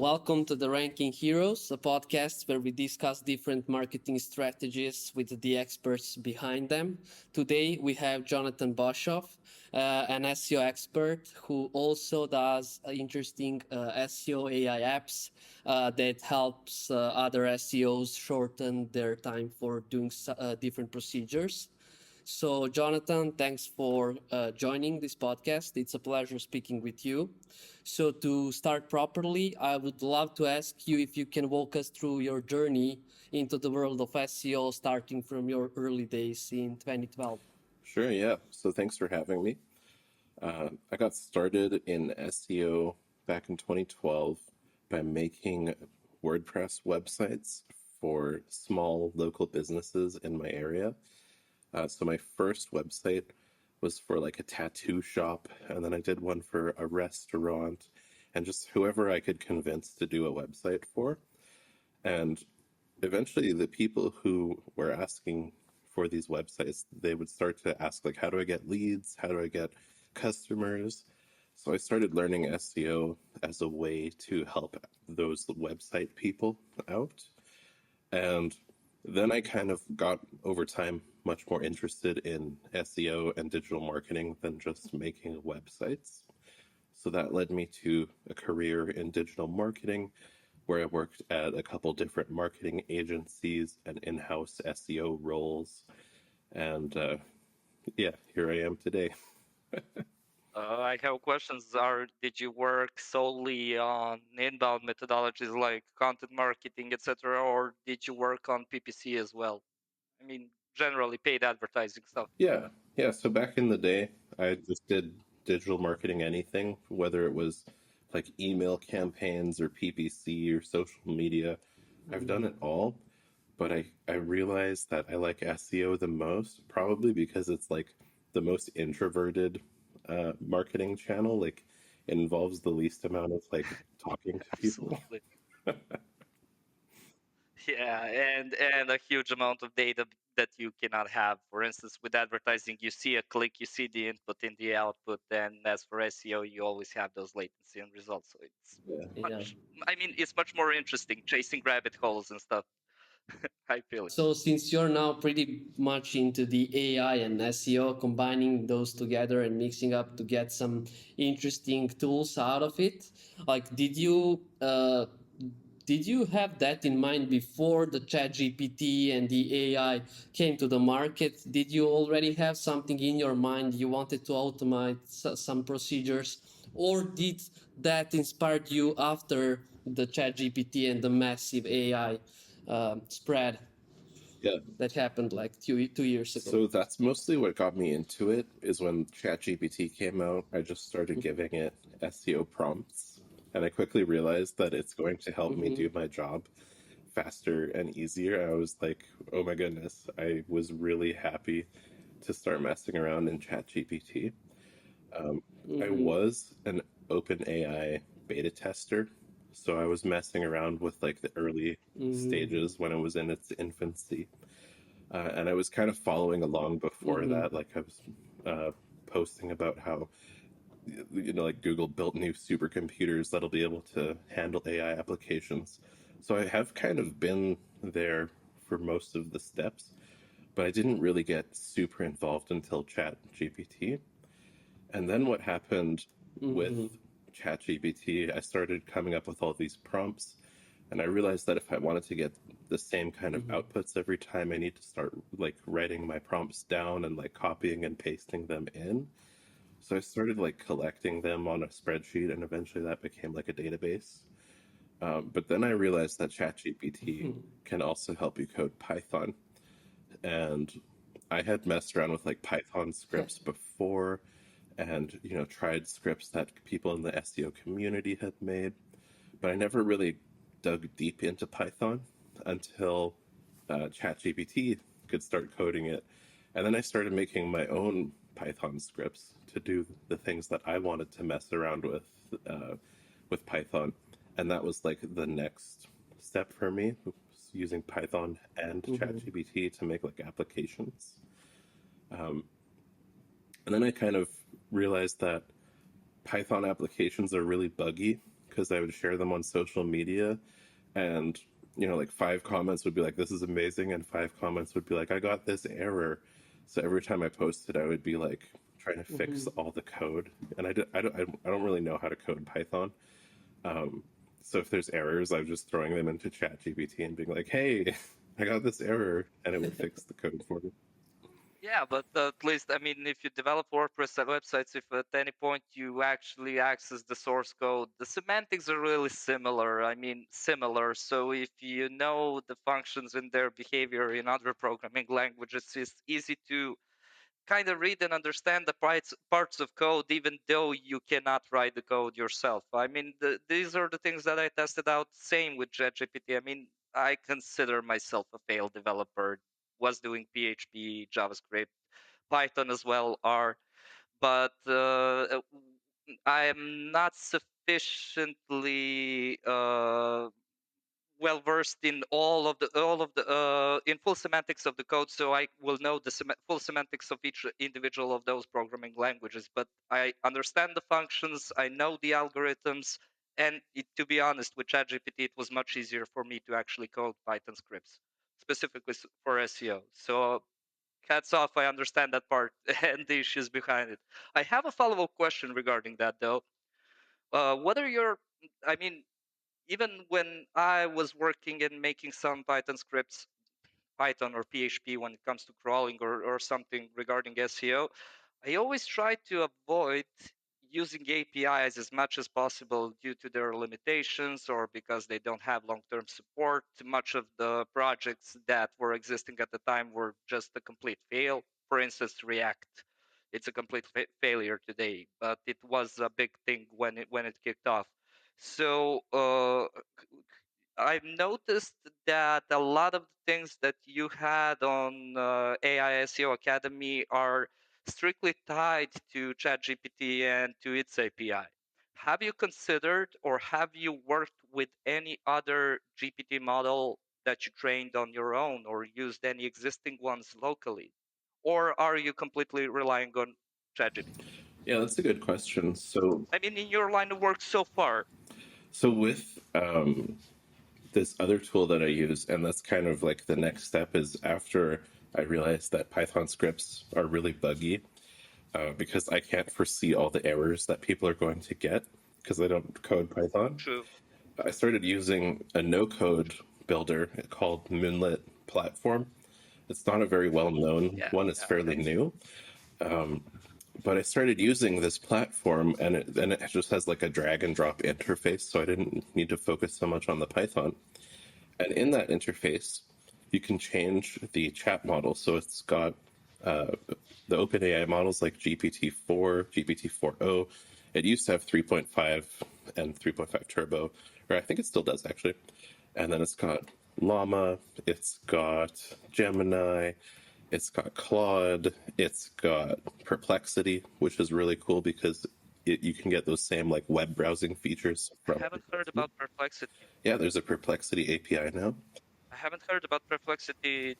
Welcome to the Ranking Heroes, a podcast where we discuss different marketing strategies with the experts behind them. Today we have Jonathan BOSHOFF, an SEO expert who also does interesting SEO AI apps that helps other SEOs shorten their time for doing different procedures. So, Jonathan, thanks for joining this podcast. It's a pleasure speaking with you. So, to start properly, I would love to ask you if you can walk us through your journey into the world of SEO, starting from your early days in 2012. Sure, yeah. So thanks for having me. I got started in SEO back in 2012 by making WordPress websites for small local businesses in my area. So my first website was for like a tattoo shop, and then I did one for a restaurant, and just whoever I could convince to do a website for. And eventually the people who were asking for these websites, they would start to ask, like, how do I get leads? How do I get customers? So I started learning SEO as a way to help those website people out. And then I kind of got, over time, much more interested in SEO and digital marketing than just making websites. So that led me to a career in digital marketing, where I worked at a couple different marketing agencies and in-house SEO roles. And yeah, here I am today. I have questions. Did you work solely on inbound methodologies like content marketing, etc., or did you work on PPC as well? I mean, generally paid advertising stuff. Yeah. So back in the day, I just did digital marketing anything, whether it was like email campaigns or PPC or social media. I've done it all, but I realized that I like SEO the most, probably because it's like the most introverted marketing channel. Like it involves the least amount of like talking to people. Absolutely. Yeah, and a huge amount of data that you cannot have. For instance, with advertising, you see a click, you see the input in the output, and as for SEO, you always have those latency and results. So it's Yeah. Yeah. much. I mean, it's much more interesting chasing rabbit holes and stuff. I feel it. So, since you're now pretty much into the AI and SEO, combining those together and mixing up to get some interesting tools out of it, like, did you have that in mind before the chat gpt and the AI came to the market? Did you already have something in your mind you wanted to automate some procedures, or did that inspire you after the chat gpt and the massive AI spread Yeah. that happened like 2 years ago? So that's mostly what got me into it is when ChatGPT came out, I just started giving it SEO prompts. And I quickly realized that it's going to help me do my job faster and easier. I was like, oh my goodness, I was really happy to start messing around in ChatGPT. I was an OpenAI beta tester. So I was messing around with like the early stages when it was in its infancy. And I was kind of following along before that. Like I was posting about how, like Google built new supercomputers that'll be able to handle AI applications. So I have kind of been there for most of the steps, but I didn't really get super involved until ChatGPT. And then what happened with ChatGPT, I started coming up with all these prompts, and I realized that if I wanted to get the same kind of outputs every time, I need to start like writing my prompts down and like copying and pasting them in. So I started like collecting them on a spreadsheet, and eventually that became like a database. But then I realized that ChatGPT can also help you code Python. And I had messed around with like Python scripts before, and tried scripts that people in the SEO community had made, but I never really dug deep into Python until ChatGPT could start coding it. And then I started making my own Python scripts to do the things that I wanted to mess around with Python. And that was like the next step for me, using Python and ChatGPT to make like applications. And then I kind of realized that Python applications are really buggy because I would share them on social media, and like 5 comments would be like, "This is amazing," and 5 comments would be like, "I got this error." So every time I posted, I would be like trying to fix all the code, and I don't really know how to code Python. So if there's errors, I'm just throwing them into ChatGPT and being like, "Hey, I got this error," and it would fix the code for me. Yeah, but at least, I mean, if you develop WordPress websites, if at any point you actually access the source code, the semantics are really similar. I mean, similar. So if you know the functions and their behavior in other programming languages, it's easy to kind of read and understand the parts of code, even though you cannot write the code yourself. I mean, these are the things that I tested out. Same with ChatGPT. I mean, I consider myself a failed developer. Was doing PHP, JavaScript, Python as well, R, but I am not sufficiently well versed in all of the in full semantics of the code, so I will know the full semantics of each individual of those programming languages. But I understand the functions, I know the algorithms, and to be honest, with ChatGPT, it was much easier for me to actually code Python scripts specifically for SEO. So hats off, I understand that part and the issues behind it. I have a follow-up question regarding that, though. What are your, I mean, even when I was working and making some Python scripts, Python or PHP, when it comes to crawling or something regarding SEO, I always try to avoid using APIs as much as possible due to their limitations or because they don't have long-term support. Much of the projects that were existing at the time were just a complete fail. For instance, React. It's a complete failure today, but it was a big thing when it kicked off. So I've noticed that a lot of the things that you had on AI SEO Academy are strictly tied to ChatGPT and to its API. Have you considered or have you worked with any other GPT model that you trained on your own or used any existing ones locally? Or are you completely relying on ChatGPT? Yeah, that's a good question. So, I mean, in your line of work so far, with this other tool that I use, and that's kind of like the next step, is after I realized that Python scripts are really buggy, because I can't foresee all the errors that people are going to get because I don't code Python. true. I started using a no-code builder called Moonlit Platform. It's not a very well-known Yeah, one; it's yeah, fairly nice. new. But I started using this platform, and it just has like a drag and drop interface, so I didn't need to focus so much on the Python. And in that interface, you can change the chat model. So it's got uh, the OpenAI models like GPT-4, GPT-4o. It used to have 3.5 and 3.5 Turbo, or I think it still does actually. And then it's got Llama, it's got Gemini, it's got Claude, it's got Perplexity, which is really cool because you can get those same like web browsing features I from haven't heard Perplexity. about Perplexity. Yeah, there's a Perplexity API now. I haven't heard about Perplexity.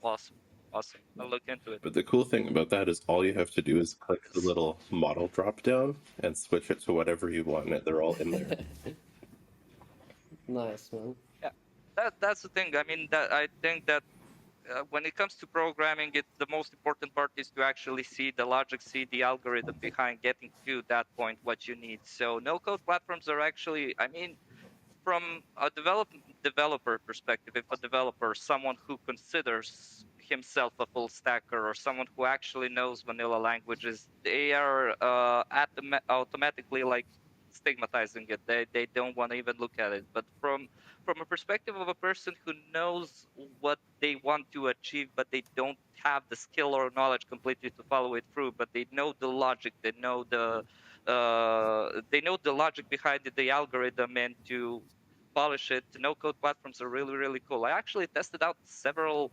Awesome. Awesome. I'll look into it. But the cool thing about that is all you have to do is click the 'Cause- little model drop down and switch it to whatever you want, and they're all in there. Nice, man. yeah, that's the thing. I mean, that I think that when it comes to programming, the most important part is to actually see the logic, see the algorithm behind getting to that point, what you need. So no code platforms are actually, I mean, from a developer perspective, if a developer, someone who considers himself a full stacker or someone who actually knows vanilla languages, they are automatically like stigmatizing it. They don't want to even look at it. But from a perspective of a person who knows what they want to achieve, but they don't have the skill or knowledge completely to follow it through, but they know the logic, they know the logic behind the algorithm, and to polish it. No code platforms are really, really cool. I actually tested out several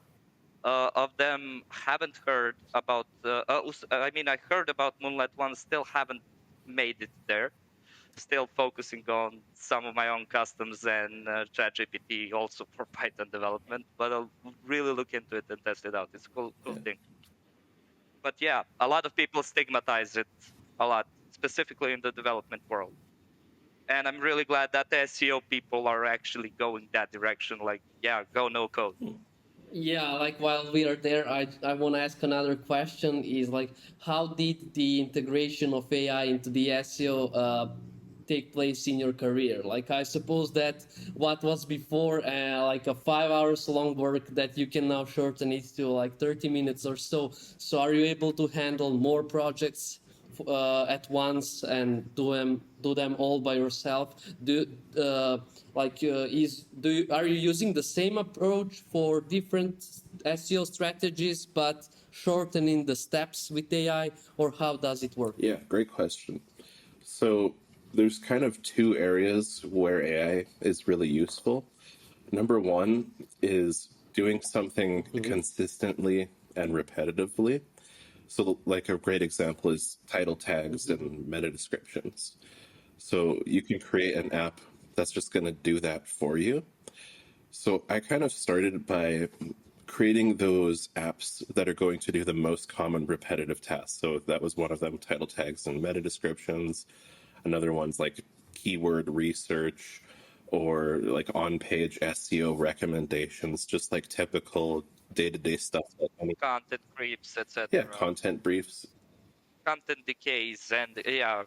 of them. Haven't heard about. I mean, I heard about Moonlight One. Still haven't made it there. Still focusing on some of my own customs and ChatGPT also for Python development. But I'll really look into it and test it out. It's a cool, cool Yeah. thing. But yeah, a lot of people stigmatize it a lot, specifically in the development world. And I'm really glad that the SEO people are actually going that direction. Like, yeah, go no code. Yeah, like while we are there, I want to ask another question is like, how did the integration of AI into the SEO take place in your career? Like, I suppose that what was before like a 5 hours long work that you can now shorten it to like 30 minutes or so. So are you able to handle more projects at once and do them all by yourself? Are you using the same approach for different SEO strategies but shortening the steps with AI, or how does it work? Yeah, great question. So there's kind of two areas where AI is really useful. Number one is doing something consistently and repetitively. So, like a great example is title tags and meta descriptions. So, you can create an app that's just going to do that for you. So, I kind of started by creating those apps that are going to do the most common repetitive tasks. So, that was one of them, title tags and meta descriptions. Another one's like keyword research or like on page SEO recommendations, just like typical day to day stuff. Like Content creeps, yeah, etc. content briefs. Content decays and yeah,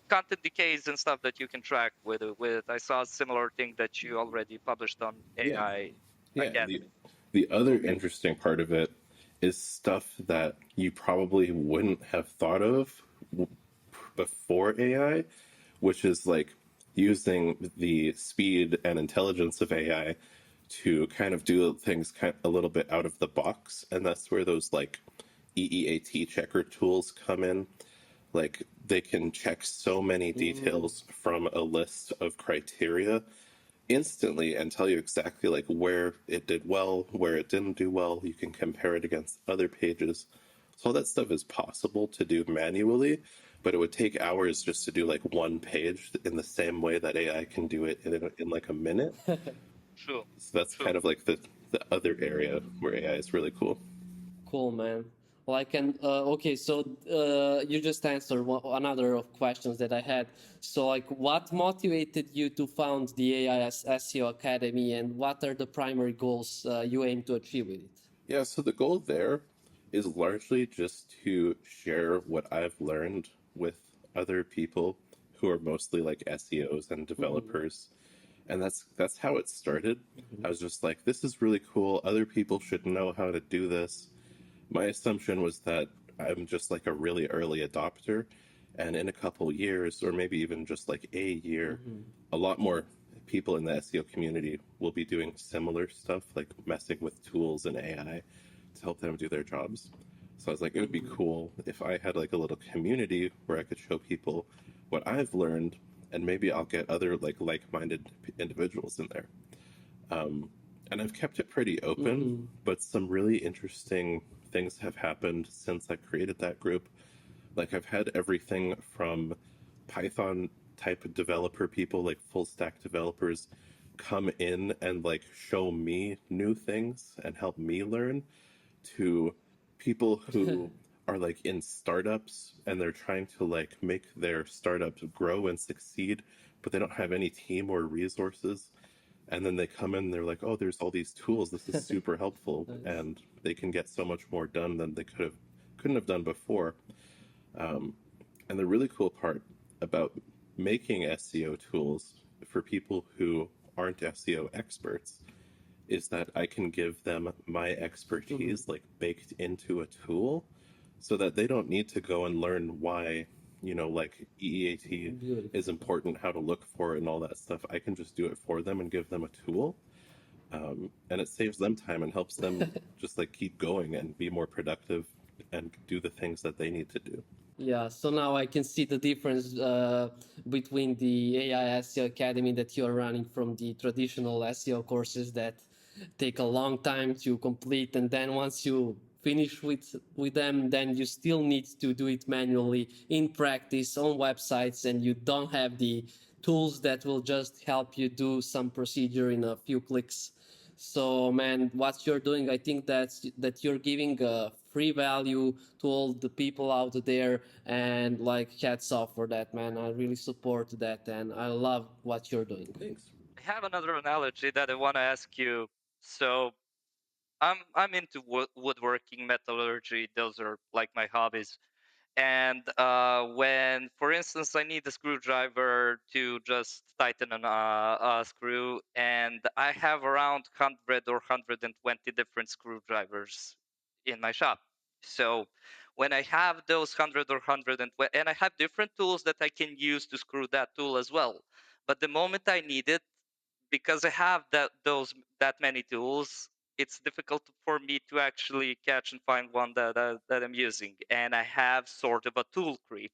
content decays and stuff that you can track with. I saw a similar thing that you already published on Yeah. AI Yeah. Academy. The other interesting part of it is stuff that you probably wouldn't have thought of before AI, which is like using the speed and intelligence of AI to kind of do things a little bit out of the box. And that's where those like EEAT checker tools come in. Like they can check so many details from a list of criteria instantly and tell you exactly like where it did well, where it didn't do well. You can compare it against other pages. So all that stuff is possible to do manually, but it would take hours just to do like one page in the same way that AI can do it in like a minute. True, So that's true. kind of like the other area where AI is really cool. Cool, man. Like, and okay, so you just answered another of questions that I had. So, like, what motivated you to found the AI SEO Academy, and what are the primary goals you aim to achieve with it? Yeah, so the goal there is largely just to share what I've learned with other people who are mostly like SEOs and developers. And that's how it started. I was just like, this is really cool. Other people should know how to do this. My assumption was that I'm just like a really early adopter, and in a couple years, or maybe even just like a year, a lot more people in the SEO community will be doing similar stuff, like messing with tools and AI to help them do their jobs. So I was like, it would be cool if I had like a little community where I could show people what I've learned, and maybe I'll get other like-minded individuals in there. And I've kept it pretty open, but some really interesting things have happened since I created that group. Like I've had everything from Python type of developer people, like full stack developers, come in and like show me new things and help me learn, to people who are like in startups and they're trying to like make their startups grow and succeed, but they don't have any team or resources. And then they come in, they're like, oh, there's all these tools. This is super helpful. Nice. And they can get so much more done than they couldn't have done before. And the really cool part about making SEO tools for people who aren't SEO experts is that I can give them my expertise like baked into a tool so that they don't need to go and learn why, like EEAT Beautiful. is important, how to look for it, and all that stuff. I can just do it for them and give them a tool. And it saves them time and helps them just like keep going and be more productive and do the things that they need to do. Yeah, so now I can see the difference between the AI SEO Academy that you're running from the traditional SEO courses that take a long time to complete, and then once you finish with them, then you still need to do it manually in practice on websites, and you don't have the tools that will just help you do some procedure in a few clicks. So, man, what you're doing, I think that you're giving free value to all the people out there, and like hats off for that, man. I really support that, and I love what you're doing. Thanks. I have another analogy that I want to ask you. So I'm into woodworking, metallurgy. Those are like my hobbies. And when, for instance, I need a screwdriver to just tighten a screw, and I have around 100 or 120 different screwdrivers in my shop. So when I have those 100 or 120, and I have different tools that I can use to screw that tool as well. But the moment I need it, because I have that many tools, it's difficult for me to actually catch and find one that I'm using, and I have sort of a tool creep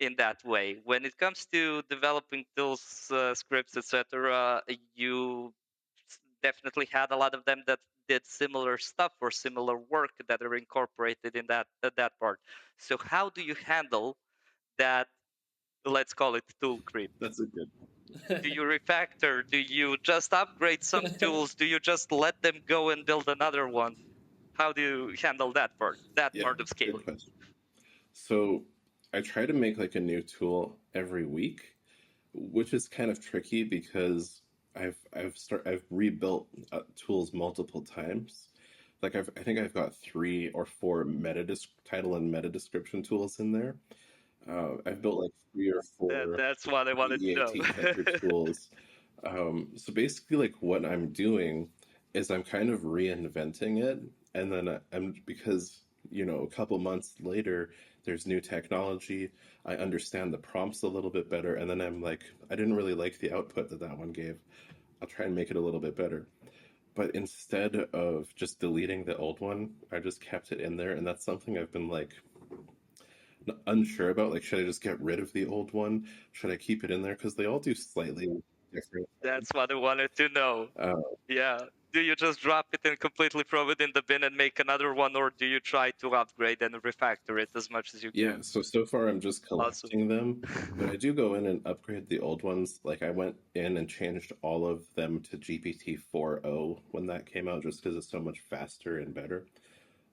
in that way. When it comes to developing tools, scripts, etc., you definitely had a lot of them that did similar stuff or similar work that are incorporated in that part. So how do you handle that? Let's call it tool creep. That's a good. Do you refactor? Do you just upgrade some tools? Do you just let them go and build another one? How do you handle that Yeah, part of good scaling? question. So I try to make like a new tool every week, which is kind of tricky because I've rebuilt tools multiple times. Like I think I've got 3 or 4 title and meta description tools in there. I've built like 3 or 4 That's what I wanted to know. EAT catcher tools. So basically, like what I'm doing is I'm kind of reinventing it, and then I'm because a couple months later, there's new technology. I understand the prompts a little bit better, and then I'm like, I didn't really like the output that one gave. I'll try and make it a little bit better. But instead of just deleting the old one, I just kept it in there, and that's something I've been like unsure about. Like, should I just get rid of the old one? Should I keep it in there? Because they all do slightly different That's what I wanted to know. things. Yeah. Do you just drop it and completely throw it in the bin and make another one, or do you try to upgrade and refactor it as much as you Yeah, can? so far I'm just Awesome. collecting them, but I do go in and upgrade the old ones. Like I went in and changed all of them to GPT 4.0 when that came out, just because it's so much faster and better.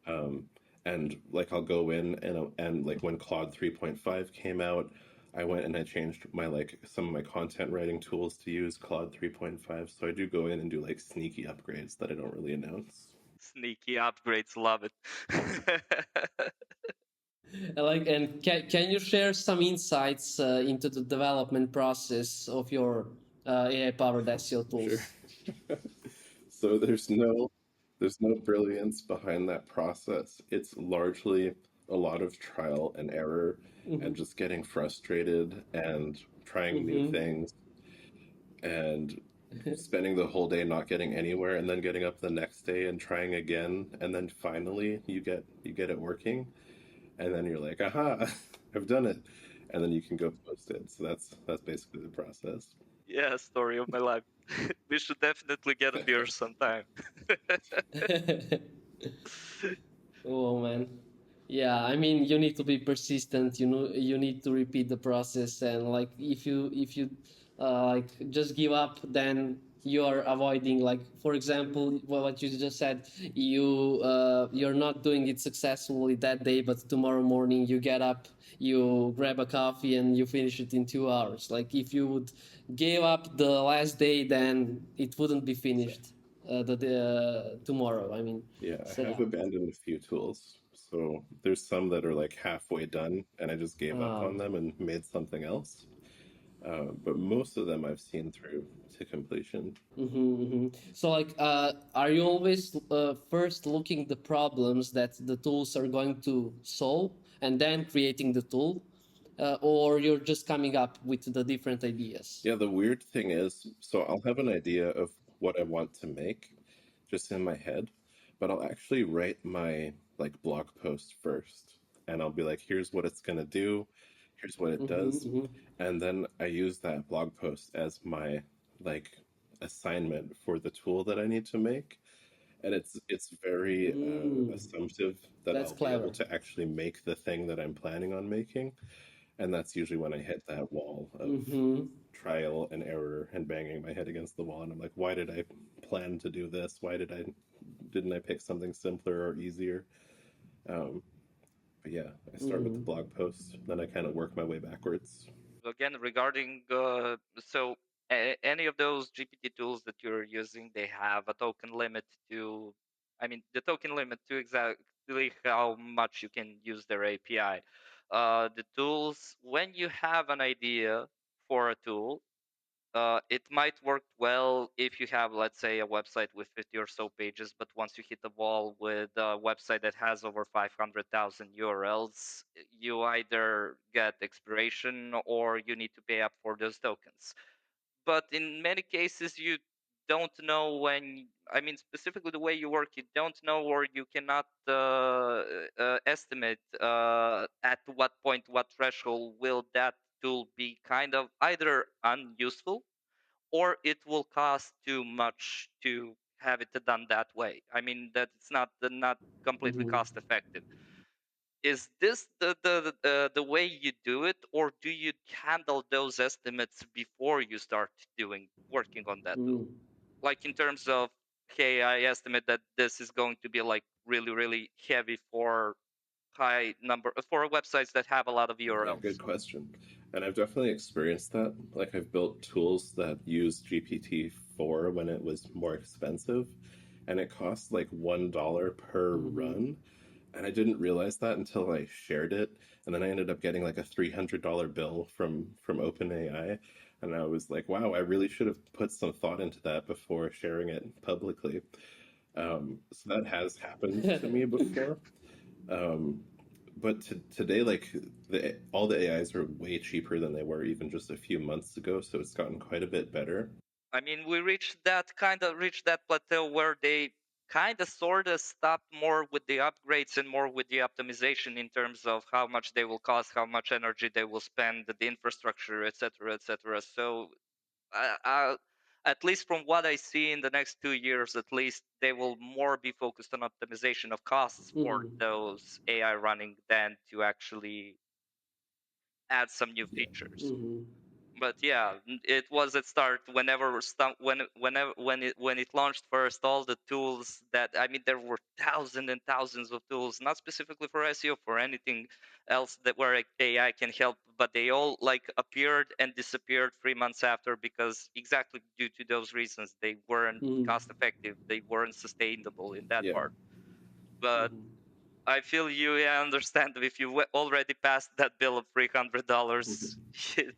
Um, and like I'll go in and like when Claude 3.5 came out, I went and I changed my like some of my content writing tools to use Claude 3.5. So I do go in and do like sneaky upgrades that I don't really announce. Sneaky upgrades, love it. Like, and can you share some insights into the development process of your AI powered SEO Sure. tools? So there's no brilliance behind that process. It's largely a lot of trial and error and just getting frustrated and trying new Mm-hmm. things and spending the whole day not getting anywhere and then getting up the next day and trying again and then finally you get it working and then you're like, aha, I've done it. And then you can go post it. So that's basically the process. Yeah, story of my life. We should definitely get a beer sometime. Oh man. Yeah, I mean you need to be persistent, you need to repeat the process, and like if you like just give up, then you are avoiding, like for example what you just said, you're not doing it successfully that day, but tomorrow morning you get up, you grab a coffee and you finish it in 2 hours. Like if you would give up the last day, then it wouldn't be finished the tomorrow, I mean. Yeah, So I have yeah. abandoned a few tools. So there's some that are like halfway done and I just gave up on Um, them and made something else. But most of them I've seen through to completion. So, like, are you always first looking the problems that the tools are going to solve, and then creating the tool, or you're just coming up with the different ideas? Yeah, the weird thing is, so I'll have an idea of what I want to make just in my head, but I'll actually write my like blog post first. And I'll be like, here's what it's gonna do, here's what it does. And then I use that blog post as my like assignment for the tool that I need to make. And it's very assumptive that That's I'll be able clever. to actually make the thing that I'm planning on making. And that's usually when I hit that wall of trial and error and banging my head against the wall. And I'm like, why did I plan to do this? Why didn't I pick something simpler or easier? But yeah, I start with the blog post, then I kind of work my way backwards. Again, regarding so any of those GPT tools that you're using, they have a token limit to, I mean, the token limit to exactly how much you can use their API. The tools, when you have an idea for a tool, it might work well if you have, let's say, a website with 50 or so pages, but once you hit the wall with a website that has over 500,000 URLs, you either get expiration or you need to pay up for those tokens. But in many cases, you don't know when, I mean, specifically the way you work, you don't know or you cannot estimate at what point, what threshold will that tool be kind of either unuseful or it will cost too much to have it done that way. I mean that it's not completely cost effective. Is this the way you do it, or do you handle those estimates before you start doing working on that tool? Like in terms of, hey, I estimate that this is going to be like really really heavy for high number for websites that have a lot of Yeah, URLs. good question. And I've definitely experienced that. Like, I've built tools that use GPT-4 when it was more expensive, and it cost like $1 per run. And I didn't realize that until I shared it. And then I ended up getting like a $300 bill from OpenAI. And I was like, wow, I really should have put some thought into that before sharing it publicly. So that has happened to me before. But today, like all the AIs are way cheaper than they were even just a few months ago. So it's gotten quite a bit better. I mean, we reached that plateau where they kind of sort of stopped more with the upgrades and more with the optimization in terms of how much they will cost, how much energy they will spend, the infrastructure, etc., etc. So, at least from what I see in the next 2 years, at least they will more be focused on optimization of costs for those AI running than to actually add some new Yeah. features. But yeah, it was at start whenever when it launched first, all the tools that, I mean, there were thousands and thousands of tools, not specifically for SEO, for anything else that where AI can help, but they all like appeared and disappeared 3 months after because exactly due to those reasons they weren't cost effective, they weren't sustainable in that Yeah. part. But I feel you. Yeah, I understand if you already passed that bill of $300,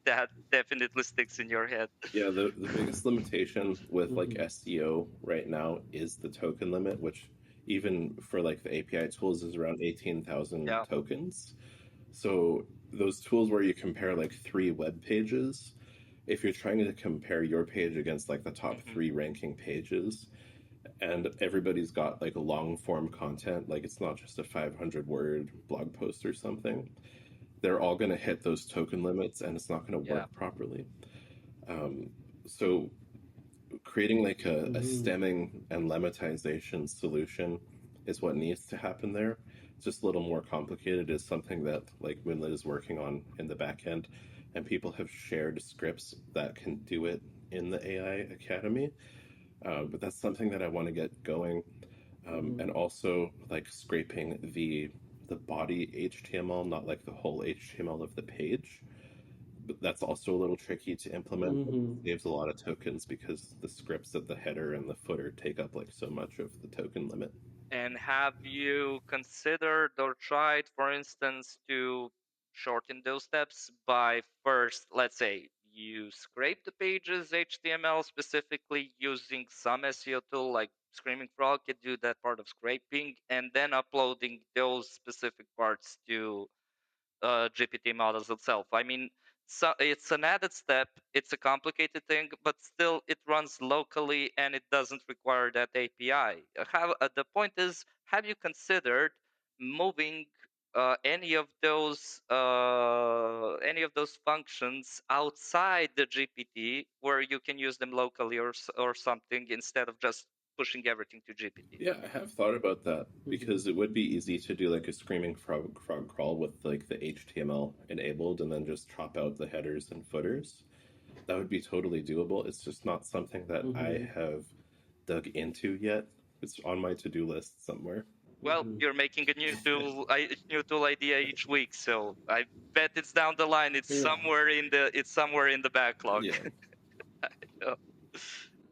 that definitely sticks in your head. Yeah, the biggest limitation with like SEO right now is the token limit, which even for like the API tools is around 18,000 Yeah. tokens. So those tools where you compare like three web pages, if you're trying to compare your page against like the top Hmm. three ranking pages, and everybody's got like a long form content, like it's not just a 500 word blog post or something, they're all going to hit those token limits and it's not going to Yeah. work properly. So creating like a stemming and lemmatization solution is what needs to happen there. It's just a little more complicated. It's something that like Moonlit is working on in the back end, and people have shared scripts that can do it in the AI Academy. But that's something that I want to get going, and also like scraping the body HTML, not like the whole HTML of the page. But that's also a little tricky to implement. But it saves a lot of tokens because the scripts at the header and the footer take up like so much of the token limit. And have you considered or tried, for instance, to shorten those steps by first, let's say, you scrape the pages HTML specifically using some SEO tool like Screaming Frog could do that part of scraping, and then uploading those specific parts to GPT models itself. I mean, so it's an added step. It's a complicated thing, but still, it runs locally and it doesn't require that API. The point is, have you considered moving any of those functions outside the GPT, where you can use them locally or something instead of just pushing everything to GPT? Yeah, I have thought about that because it would be easy to do like a screaming frog crawl with like the HTML enabled and then just chop out the headers and footers. That would be totally doable. It's just not something that I have dug into yet. It's on my to-do list somewhere. Well, you're making a new tool idea each week, so I bet it's down the line. It's Yeah. somewhere in the backlog. Yeah. Yeah.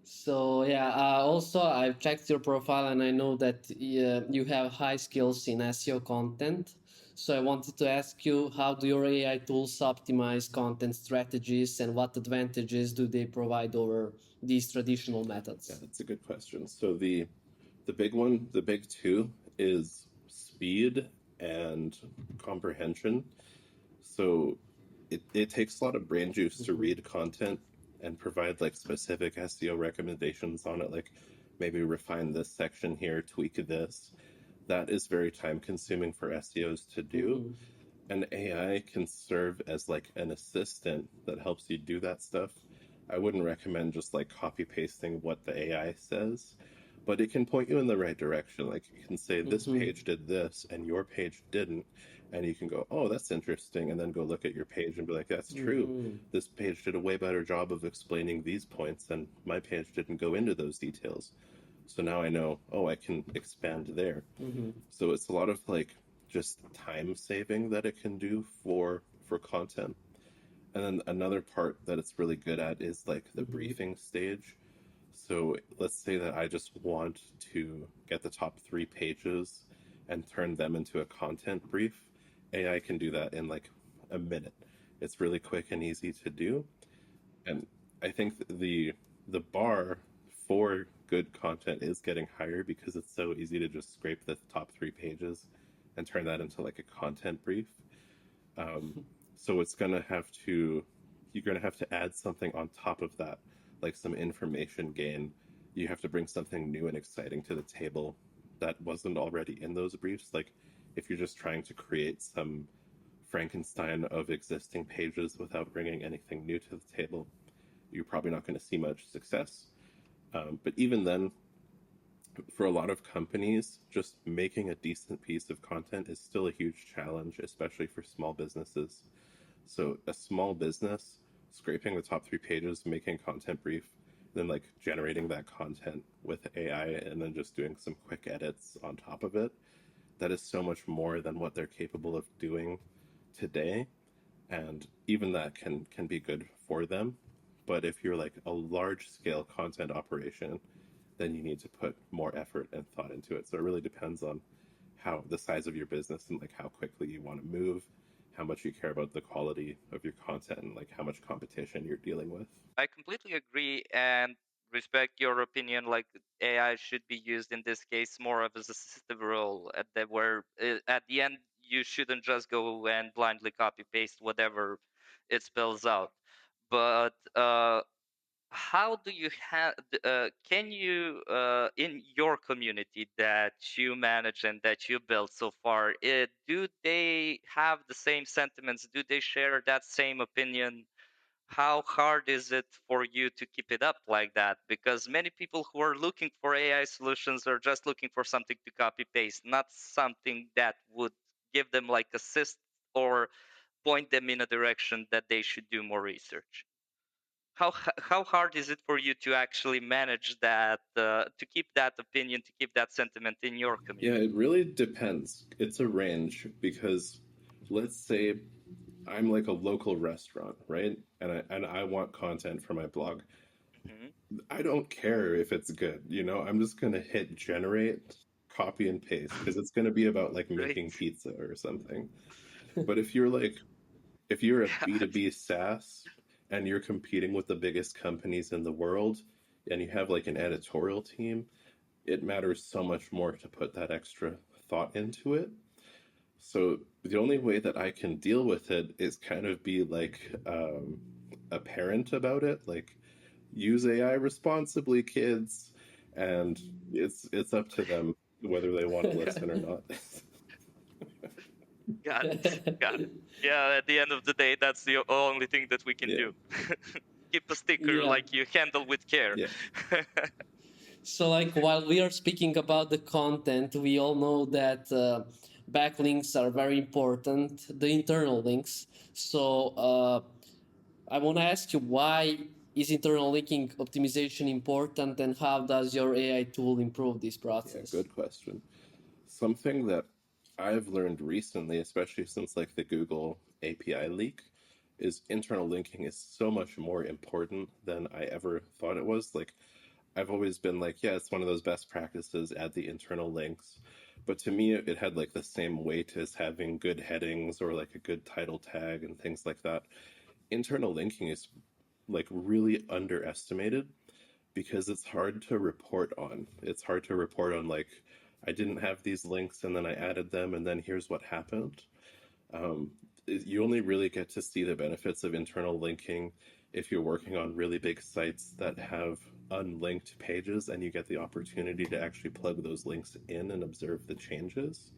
So yeah, also I've checked your profile and I know that you have high skills in SEO content. So I wanted to ask you, how do your AI tools optimize content strategies and what advantages do they provide over these traditional Yeah, methods? that's a good question. So the big one, the big two is speed and comprehension. So it takes a lot of brain juice to read content and provide like specific SEO recommendations on it, like maybe refine this section here, tweak this. That is very time consuming for SEOs to do. And AI can serve as like an assistant that helps you do that stuff. I wouldn't recommend just like copy pasting what the AI says, but it can point you in the right direction. Like you can say, this page did this and your page didn't. And you can go, oh, that's interesting. And then go look at your page and be like, that's true. This page did a way better job of explaining these points, and my page didn't go into those details. So now I know, oh, I can expand there. So it's a lot of like just time saving that it can do for content. And then another part that it's really good at is like the briefing stage. So let's say that I just want to get the top 3 pages and turn them into a content brief. AI can do that in like a minute. It's really quick and easy to do. And I think the bar for good content is getting higher because it's so easy to just scrape the top 3 pages and turn that into like a content brief. So it's gonna have to you're gonna have to add something on top of that, like some information gain. You have to bring something new and exciting to the table that wasn't already in those briefs. Like if you're just trying to create some Frankenstein of existing pages without bringing anything new to the table, you're probably not going to see much success. But even then, for a lot of companies, just making a decent piece of content is still a huge challenge, especially for small businesses. So, a small business scraping the top 3 pages, making content brief, then like generating that content with AI and then just doing some quick edits on top of it, that is so much more than what they're capable of doing today. And even that can be good for them. But if you're like a large scale content operation, then you need to put more effort and thought into it. So it really depends on how the size of your business and like how quickly you want to move, how much you care about the quality of your content, and like how much competition you're dealing with. I completely agree and respect your opinion. Like AI should be used in this case more of as a assistive role, at the where at the end you shouldn't just go and blindly copy paste whatever it spells out. But how do you have? Can you in your community that you manage and that you built so far? Do they have the same sentiments? Do they share that same opinion? How hard is it for you to keep it up like that? Because many people who are looking for AI solutions are just looking for something to copy paste, not something that would give them like assist or point them in a direction that they should do more research. How hard is it for you to actually manage that, to keep that opinion, to keep that sentiment in your Yeah, community? it really depends. It's a range because let's say I'm like a local restaurant, right? And I want content for my blog. Hmm. I don't care if it's good, you know. I'm just gonna hit generate, copy and paste because it's gonna be about like Great. making pizza or something. But if you're a God. B2B SaaS and you're competing with the biggest companies in the world and you have like an editorial team, it matters so much more to put that extra thought into it. So the only way that I can deal with it is kind of be like a parent about it, like use AI responsibly, kids, and it's up to them whether they want to listen or not. Got it. Got it. Yeah, at the end of the day, that's the only thing that we can Yeah, do. Keep a sticker Yeah. like you handle with care. yeah, So, like, while we are speaking about the content, we all know that backlinks are very important, the internal links. So, I want to ask you, why is internal linking optimization important, and how does your AI tool improve this Yeah, process? good question. Something that I've learned recently, especially since like the Google API leak, is internal linking is so much more important than I ever thought it was. Like, I've always been like, yeah, it's one of those best practices, add the internal links. But to me, it had like the same weight as having good headings or like a good title tag and things like that. Internal linking is like really underestimated because it's hard to report on. It's hard to report on, like, I didn't have these links and then I added them and then here's what happened. Um, you only really get to see the benefits of internal linking if you're working on really big sites that have unlinked pages and you get the opportunity to actually plug those links in and observe the changes.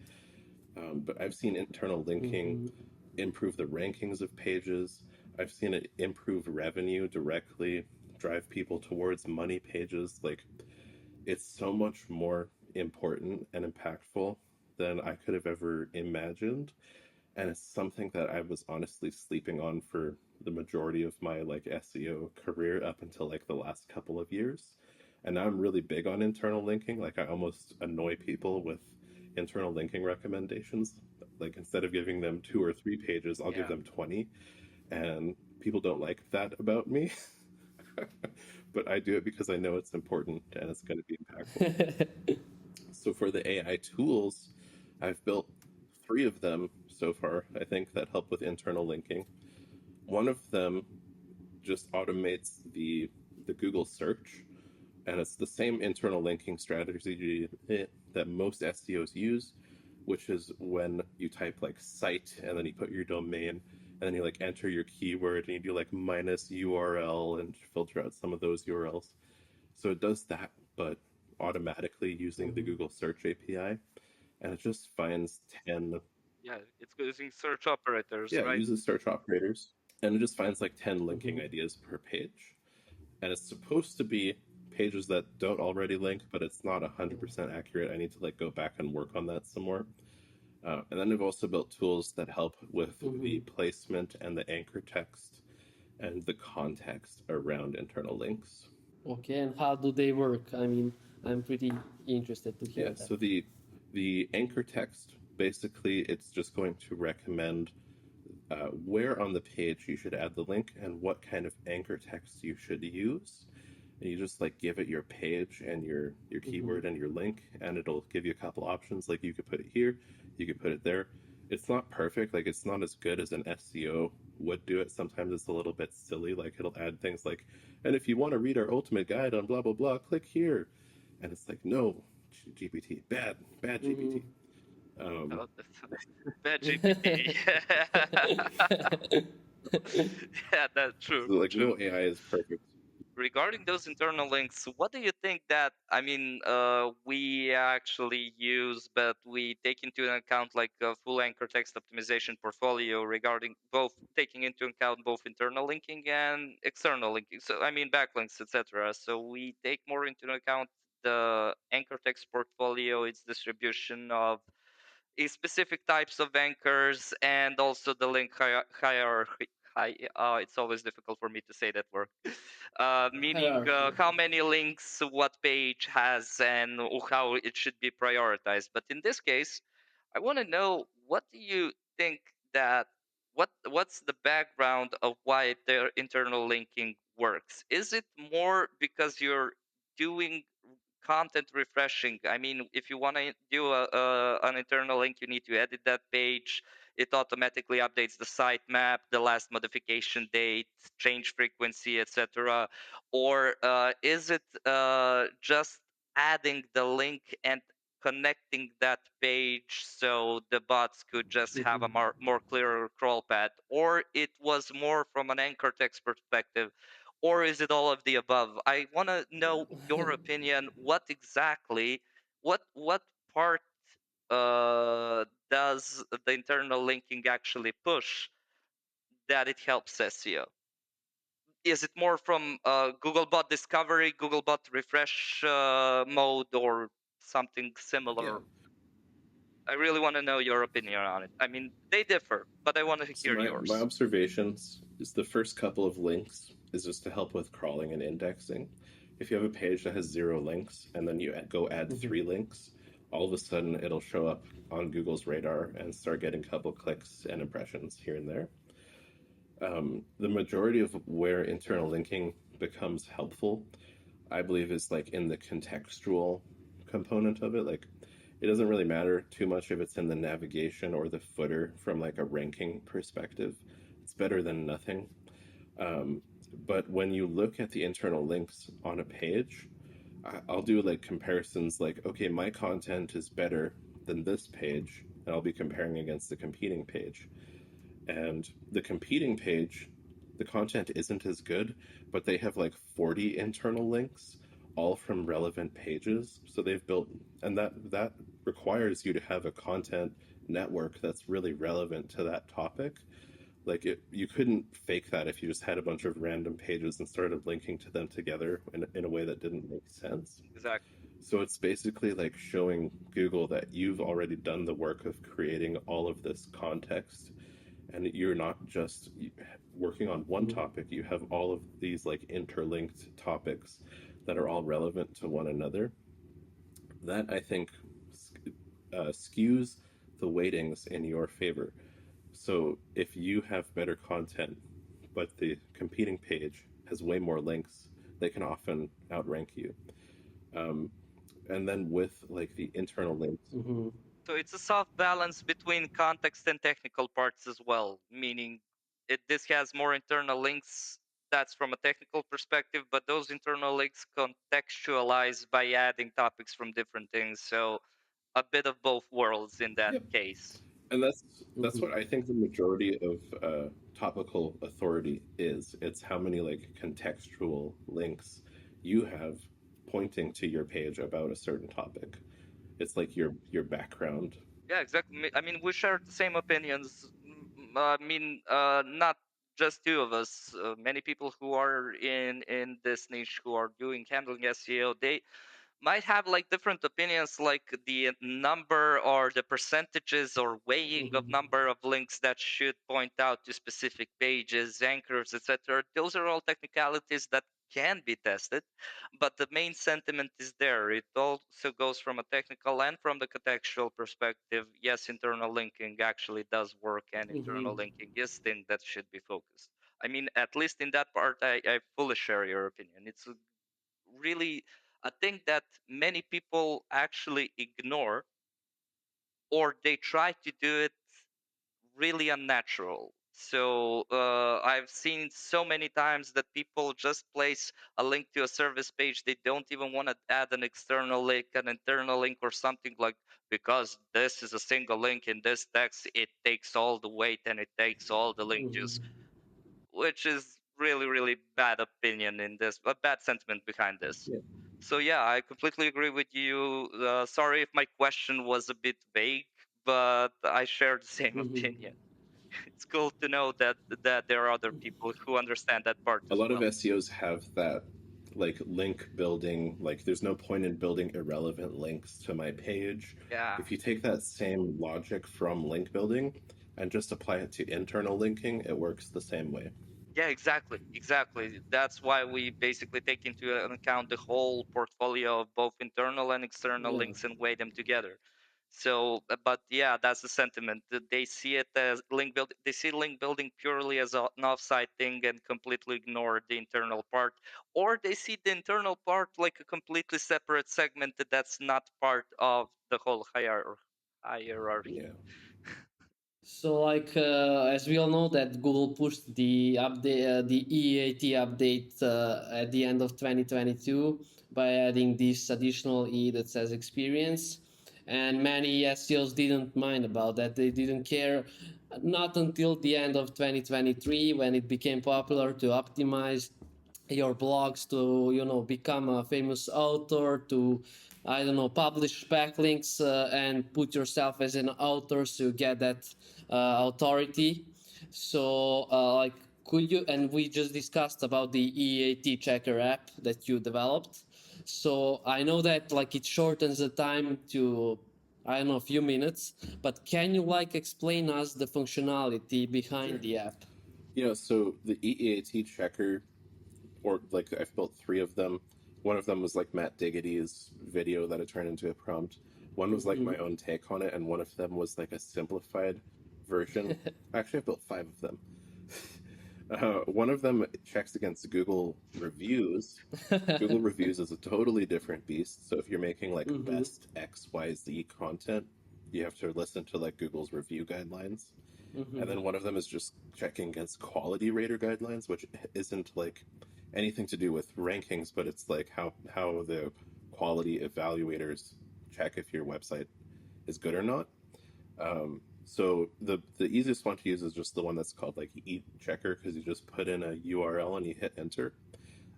But I've seen internal linking improve the rankings of pages. I've seen it improve revenue directly, drive people towards money pages. Like, it's so much more important and impactful than I could have ever imagined. And it's something that I was honestly sleeping on for the majority of my like SEO career up until like the last couple of years. And now I'm really big on internal linking. Like, I almost annoy people with internal linking recommendations. Like, instead of giving them 2 or 3 pages, I'll give them 20. And people don't like that about me. But I do it because I know it's important and it's going to be impactful. So for the AI tools, I've built 3 of them so far, I think, that help with internal linking. One of them just automates the Google search, and it's the same internal linking strategy that most SEOs use, which is when you type like site and then you put your domain and then you like enter your keyword and you do like minus URL and filter out some of those URLs. So it does that, but automatically using the Google search API, and it just finds 10. Yeah, it's using search operators, Yeah, it right? uses search operators, and it just finds like 10 linking ideas per page. And it's supposed to be pages that don't already link, but it's not 100% accurate. I need to like go back and work on that some more. And then we've also built tools that help with the placement and the anchor text and the context around internal links. Okay, and how do they work? I mean, I'm pretty interested to hear Yeah, that. so the anchor text, basically it's just going to recommend where on the page you should add the link and what kind of anchor text you should use. And you just like give it your page and your keyword and your link, and it'll give you a couple options. Like, you could put it here, you could put it there. It's not perfect, like it's not as good as an SEO would do it. Sometimes it's a little bit silly, like it'll add things like, and if you want to read our ultimate guide on blah blah blah, click here. And it's like, no, GPT, bad GPT. Oh, bad GPT. Yeah, that's true. So like, True. no AI is perfect. Regarding those internal links, what do you think that, I mean, we actually use, but we take into account like a full anchor text optimization portfolio regarding both taking into account both internal linking and external linking. So, I mean, backlinks, etc. So we take more into account the anchor text portfolio, its distribution of specific types of anchors, and also the link hierarchy. It's always difficult for me to say that word. Meaning Hierarchy. how many links what page has and how it should be prioritized. But in this case, I want to know, what do you think that what's the background of why their internal linking works? Is it more because you're doing content refreshing? I mean, if you want to do an internal link, you need to edit that page. It automatically updates the sitemap, the last modification date, change frequency, etc. Or is it just adding the link and connecting that page so the bots could just have a more clearer crawl path? Or it was more from an anchor text perspective? Or is it all of the above? I want to know your opinion. What exactly, what part does the internal linking actually push that it helps SEO? Is it more from Googlebot discovery, Googlebot refresh mode, or something Yeah. similar? I really want to know your opinion on it. I mean, they differ, but I want to So hear my yours. observations is the first couple of links is just to help with crawling and indexing. If you have a page that has 0 links and then you go add 3 links, all of a sudden it'll show up on Google's radar and start getting a couple clicks and impressions here and there. The majority of where internal linking becomes helpful, I believe, is like in the contextual component of it. Like, it doesn't really matter too much if it's in the navigation or the footer from like a ranking perspective. It's better than nothing. But when you look at the internal links on a page, I'll do like comparisons like, okay, my content is better than this page, and I'll be comparing against the competing page. And the competing page, the content isn't as good, but they have like 40 internal links, all from relevant pages. So they've built, and that requires you to have a content network that's really relevant to that topic. Like, you couldn't fake that if you just had a bunch of random pages and started linking to them together in a way that didn't make sense. Exactly. So it's basically like showing Google that you've already done the work of creating all of this context, and you're not just working on one topic. You have all of these like interlinked topics that are all relevant to one another. That, I think, skews the weightings in your favor. So if you have better content, but the competing page has way more links, they can often outrank you. And then with like the internal links, So it's a soft balance between context and technical parts as well, meaning this has more internal links. That's from a technical perspective, but those internal links contextualize by adding topics from different things. So a bit of both worlds in that yep. case. And that's what I think the majority of topical authority is. It's how many like contextual links you have pointing to your page about a certain topic. It's like your background. Yeah, exactly. I mean, we share the same opinions. I mean, not just two of us. Many people who are in this niche who are doing handling SEO, they might have like different opinions, like the number or the percentages or weighing of number of links that should point out to specific pages, anchors, etc. Those are all technicalities that can be tested, but the main sentiment is there. It also goes from a technical and from the contextual perspective. Yes, internal linking actually does work, and internal linking is thing that should be focused. I mean, at least in that part, I fully share your opinion. It's really a thing that many people actually ignore, or they try to do it really unnatural. So I've seen so many times that people just place a link to a service page. They don't even want to add an external link, an internal link, or something like, because this is a single link in this text, it takes all the weight and it takes all the link juice, which is really, really bad opinion in this, a bad sentiment behind this. Yeah. So yeah, I completely agree with you. Sorry if my question was a bit vague, but I share the same opinion. It's cool to know that there are other people who understand that part A as lot of well. SEOs have that like link building, like there's no point in building irrelevant links to my page. Yeah. If you take that same logic from link building and just apply it to internal linking, it works the same way. Yeah, exactly. Exactly. That's why we basically take into account the whole portfolio of both internal and external links and weigh them together. So, but yeah, that's the sentiment. That they see it as link build. They see link building purely as an offsite thing and completely ignore the internal part, or they see the internal part like a completely separate segment that's not part of the whole hierarchy. Yeah. So, like as we all know, that Google pushed the update, the EAT update at the end of 2022 by adding this additional E that says experience, and many SEOs didn't mind about that. They didn't care, not until the end of 2023 when it became popular to optimize your blogs to become a famous author, to I don't know, publish backlinks and put yourself as an author so you get that authority. So like, could you, and we just discussed about the EAT checker app that you developed. So I know that like it shortens the time to, I don't know, a few minutes, but can you like explain us the functionality behind the app? So the EEAT checker or like I've built 3 of them. One of them was like Matt Diggity's video that I turned into a prompt. One was like my own take on it, and one of them was like a simplified version. Actually, I've built 5 of them. One of them checks against Google reviews. Google reviews is a totally different beast. So if you're making like best XYZ content, you have to listen to like Google's review guidelines. And then one of them is just checking against quality rater guidelines, which isn't like anything to do with rankings, but it's like how the quality evaluators check if your website is good or not. So the easiest one to use is just the one that's called like Eat Checker, because you just put in a URL and you hit enter,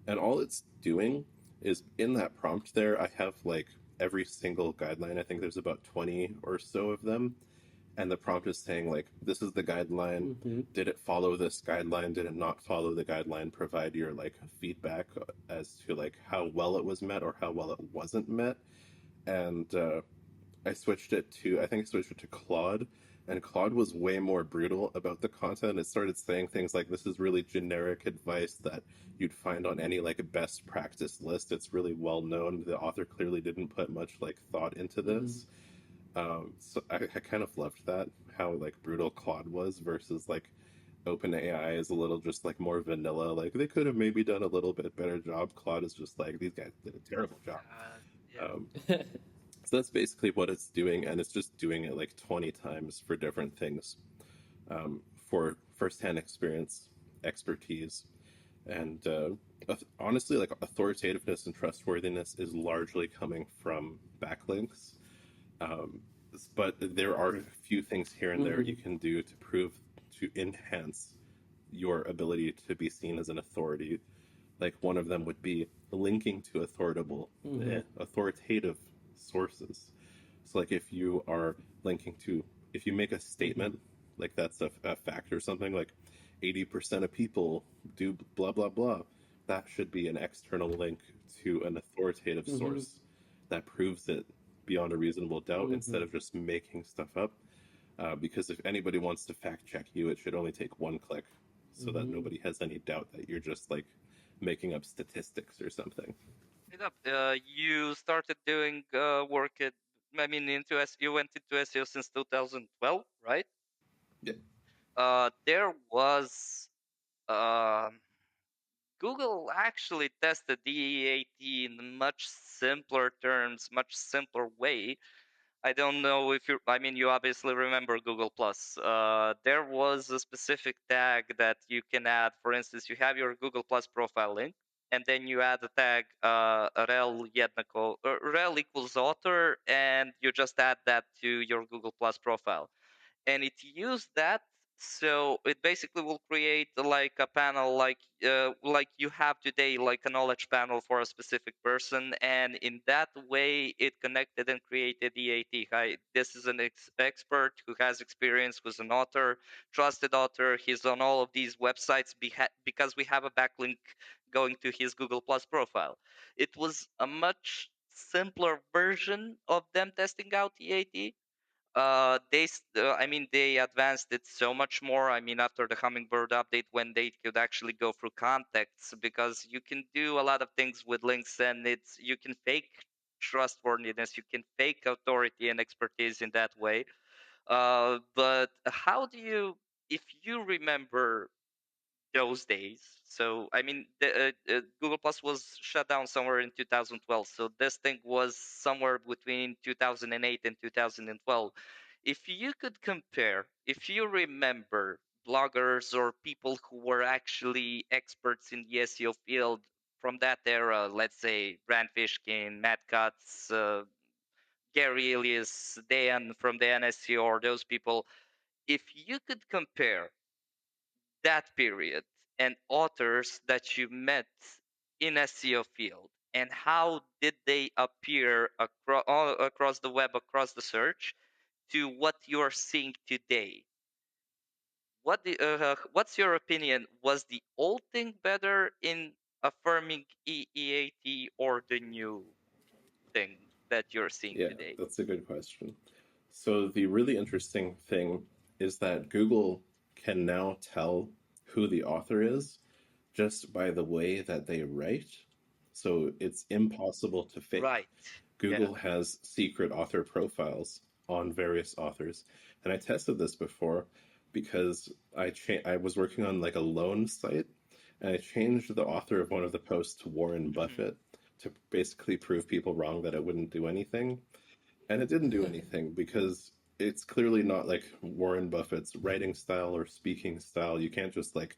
and all it's doing is in that prompt there. I have like every single guideline. I think there's about 20 or so of them, and the prompt is saying like, this is the guideline. Did it follow this guideline? Did it not follow the guideline? Provide your like feedback as to like how well it was met or how well it wasn't met. And I switched it to, I think I switched it to Claude, and Claude was way more brutal about the content. It started saying things like, this is really generic advice that you'd find on any like best practice list. It's really well known. The author clearly didn't put much like thought into this. So I kind of loved that, how like brutal Claude was versus like OpenAI is a little just like more vanilla. Like they could have maybe done a little bit better job. Claude is just like, these guys did a terrible job. Yeah. Um, so that's basically what it's doing, and it's just doing it like 20 times for different things, for firsthand experience, expertise, and honestly, like authoritativeness and trustworthiness is largely coming from backlinks. Um, but there are a few things here and there you can do to prove, to enhance your ability to be seen as an authority. Like one of them would be linking to authoritative sources. So like if you are linking to, if you make a statement, like that's a fact or something, like 80% of people do blah, blah, blah, that should be an external link to an authoritative source that proves it beyond a reasonable doubt instead of just making stuff up. Because if anybody wants to fact check you, it should only take 1 click so that nobody has any doubt that you're just like making up statistics or something. You started doing work at, I mean, you went into SEO since 2012, right? Yeah. There was uh, Google actually tested DEAT in much simpler terms, much simpler way. I don't know if you, I mean, you obviously remember Google Plus. There was a specific tag that you can add. For instance, you have your Google Plus profile link, and then you add the tag rel equals author, and you just add that to your Google Plus profile, and it used that. So it basically will create like a panel like you have today, like a knowledge panel for a specific person, and in that way it connected and created EAT. Hi, this is an expert who has experience, who's an author, trusted author. He's on all of these websites because we have a backlink going to his Google Plus profile. It was a much simpler version of them testing out EAT. I mean, they advanced it so much more. I mean, after the Hummingbird update, when they could actually go through contexts, because you can do a lot of things with links, and you can fake trustworthiness, you can fake authority and expertise in that way. But how do you, if you remember those days. So I mean, Google Plus was shut down somewhere in 2012. So this thing was somewhere between 2008 and 2012. If you could compare, if you remember bloggers or people who were actually experts in the SEO field from that era, let's say Brand Fishkin, Matt Cutts, Gary Ilias, Dan from the NSEO, or those people, if you could compare that period and authors that you met in SEO field, and how did they appear across the web, across the search, to what you're seeing today? What's your opinion? Was the old thing better in affirming EEAT, or the new thing that you're seeing Yeah, today? that's a good question. So the really interesting thing is that Google can now tell who the author is just by the way that they write. So it's impossible to fake. Right. Yeah. Google has secret author profiles on various authors. And I tested this before because I was working on like a loan site, and I changed the author of one of the posts to Warren Hmm. Buffett to basically prove people wrong that it wouldn't do anything. And it didn't do anything because it's clearly not like Warren Buffett's writing style or speaking style. You can't just like,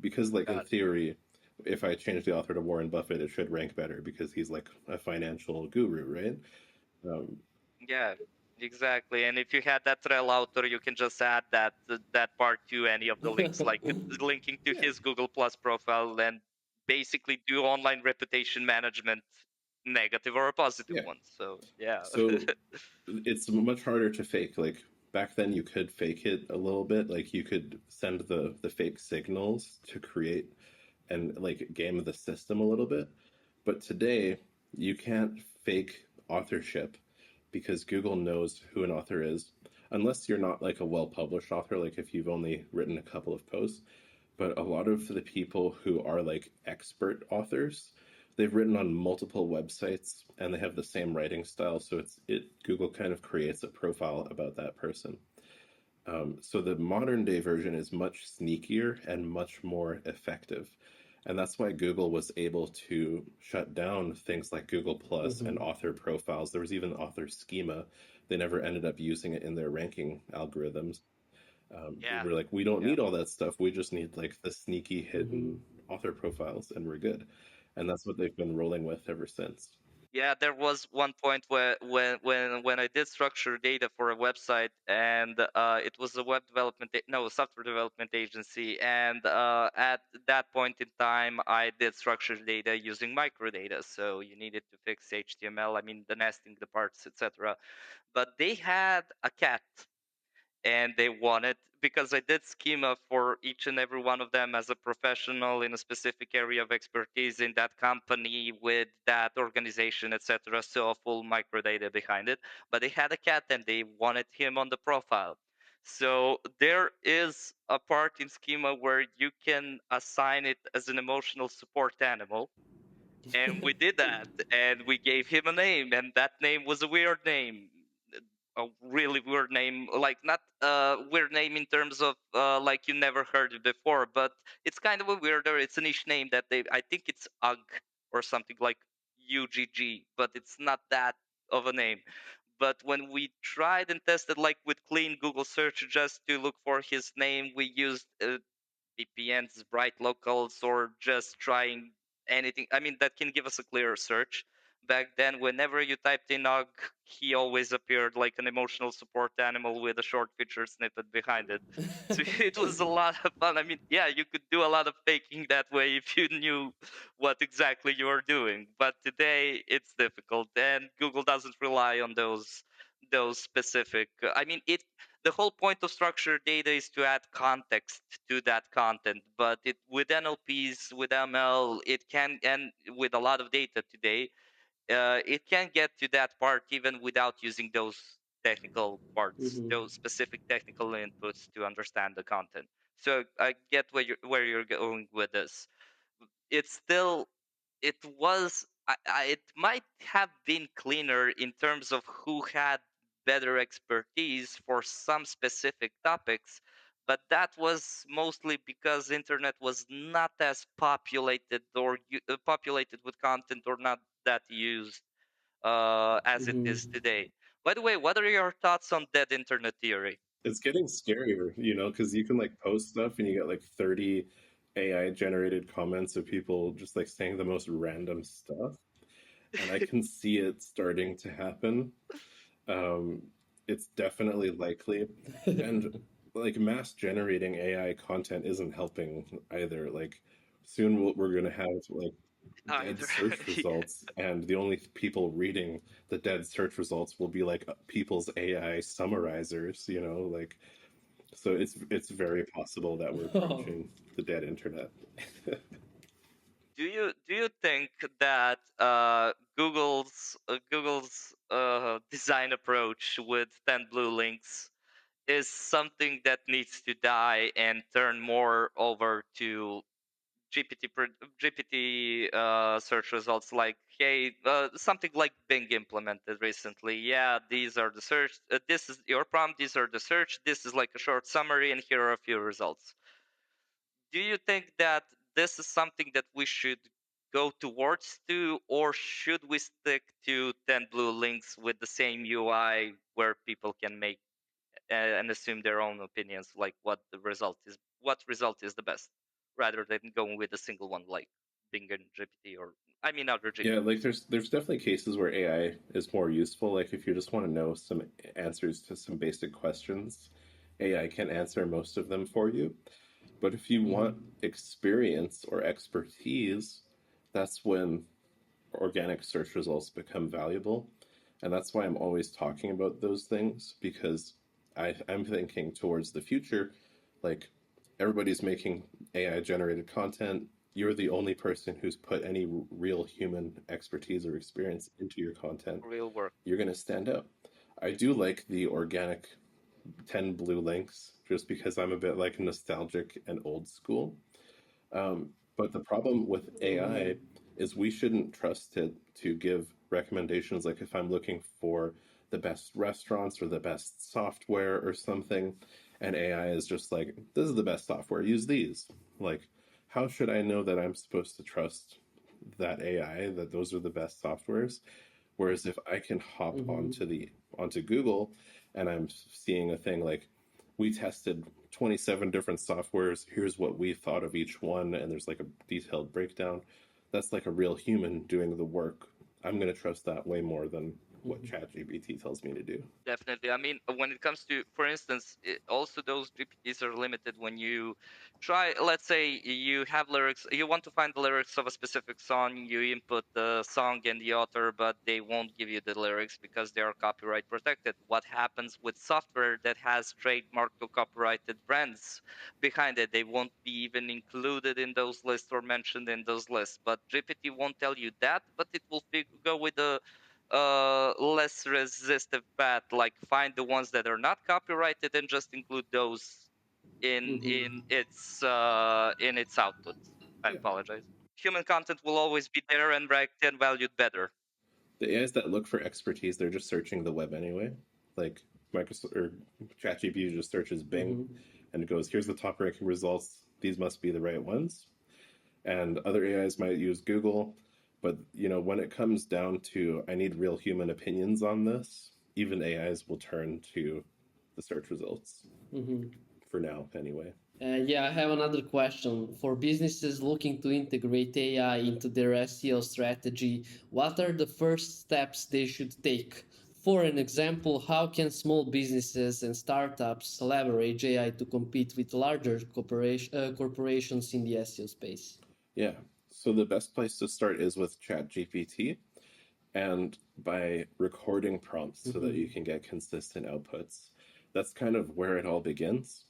because like in Got it. theory, if I change the author to Warren Buffett, it should rank better because he's like a financial guru, right? Um, Yeah, exactly. And if you had that trail author, you can just add that part to any of the links, like linking to yeah, his Google Plus profile, and basically do online reputation management, negative or a positive yeah. one. So yeah. So it's much harder to fake. Like back then, you could fake it a little bit. Like you could send the fake signals to create and like game the system a little bit. But today, you can't fake authorship because Google knows who an author is, unless you're not like a well published author, like if you've only written a couple of posts. But a lot of the people who are like expert authors, they've written on multiple websites and they have the same writing style. So it Google kind of creates a profile about that person. So the modern day version is much sneakier and much more effective. And that's why Google was able to shut down things like Google Plus and Mhm. author profiles. There was even author schema. They never ended up using it in their ranking algorithms. They Yeah. were like, we don't Yeah. need all that stuff. We just need like the sneaky Mhm. hidden author profiles, and we're good. And that's what they've been rolling with ever since. Yeah, there was one point where when I did structure data for a website, and it was a web development no, software development agency, and at that point in time I did structure data using microdata, so you needed to fix HTML, I mean the nesting, the parts, etc. But they had a cat, and they wanted, because I did schema for each and every one of them as a professional in a specific area of expertise in that company with that organization, etc. So a full microdata behind it. But they had a cat and they wanted him on the profile. So there is a part in schema where you can assign it as an emotional support animal, and we did that, and we gave him a name, and that name was a weird name, a really weird name, like not a weird name in terms of like you never heard it before, but it's kind of a weirder, it's a niche name that they, I think it's UG or something like UGG, but it's not that of a name. But when we tried and tested like with clean Google search just to look for his name, we used VPNs, bright locals, or just trying anything. I mean, that can give us a clearer search. Back then, whenever you typed in UG, he always appeared like an emotional support animal with a short feature snippet behind it. So it was a lot of fun. I mean, yeah, you could do a lot of faking that way if you knew what exactly you were doing. But today, it's difficult, and Google doesn't rely on those specific. I mean, it the whole point of structured data is to add context to that content, but it with NLPs, with ML, it can, and with a lot of data today, it can get to that part even without using those technical parts, Mhm. those specific technical inputs to understand the content. So I get where you're going with this. It's still, it was, it might have been cleaner in terms of who had better expertise for some specific topics, but that was mostly because internet was not as populated or populated with content, or not that used as it is Mhm. today. By the way, what are your thoughts on dead internet theory? It's getting scarier, because you can like post stuff and you get like 30 AI generated comments of people just like saying the most random stuff. And I can see it starting to happen. Um, it's definitely likely. And like mass generating AI content isn't helping either. Like soon we're going to have like dead Either. search results, and the only people reading the dead search results will be like people's AI summarizers, like so it's very possible that we're Oh. approaching the dead internet. Do you think that Google's design approach with 10 blue links is something that needs to die and turn more over to GPT search results like, hey, something like Bing implemented recently. Yeah, these are the search. This is your prompt. These are the search. This is like a short summary, and here are a few results. Do you think that this is something that we should go towards to, or should we stick to 10 blue links with the same UI where people can make and assume their own opinions, like what result is the best, rather than going with a single one like Bing and GPT, or I mean other Yeah, GPT. like there's definitely cases where AI is more useful. Like if you just want to know some answers to some basic questions, AI can answer most of them for you. But if you want experience or expertise, that's when organic search results become valuable. And that's why I'm always talking about those things, because I'm thinking towards the future. Like everybody's making AI generated content. You're the only person who's put any real human expertise or experience into your content. Real work. You're going to stand out. I do like the organic 10 blue links just because I'm a bit like nostalgic and old school. But the problem with AI is we shouldn't trust it to give recommendations. Like if I'm looking for the best restaurants or the best software or something, and AI is just like, this is the best software, use these. Like, how should I know that I'm supposed to trust that AI, that those are the best softwares? Whereas if I can hop onto Google and I'm seeing a thing like, we tested 27 different softwares, here's what we thought of each one, and there's like a detailed breakdown. That's like a real human doing the work. I'm going to trust that way more than what ChatGPT tells me to do. Definitely. I mean, when it comes to, for instance, also those GPTs are limited when you try, let's say you have lyrics, you want to find the lyrics of a specific song, you input the song and the author, but they won't give you the lyrics because they are copyright protected. What happens with software that has trademarked or copyrighted brands behind it? They won't be even included in those lists or mentioned in those lists. But GPT won't tell you that, but it will go with the less resistive path, like find the ones that are not copyrighted and just include those in its output. I Yeah. apologize. Human content will always be there and ranked and valued better. The AIs that look for expertise, they're just searching the web anyway. Like Microsoft or ChatGPT just searches Bing and it goes, here's the top ranking results. These must be the right ones. And other AIs might use Google. But when it comes down to I need real human opinions on this, even AIs will turn to the search results for now, anyway. Yeah, I have another question. For businesses looking to integrate AI into their SEO strategy, what are the first steps they should take? For an example, how can small businesses and startups leverage AI to compete with larger corporations in the SEO space? Yeah. So the best place to start is with ChatGPT and by recording prompts so that you can get consistent outputs. That's kind of where it all begins.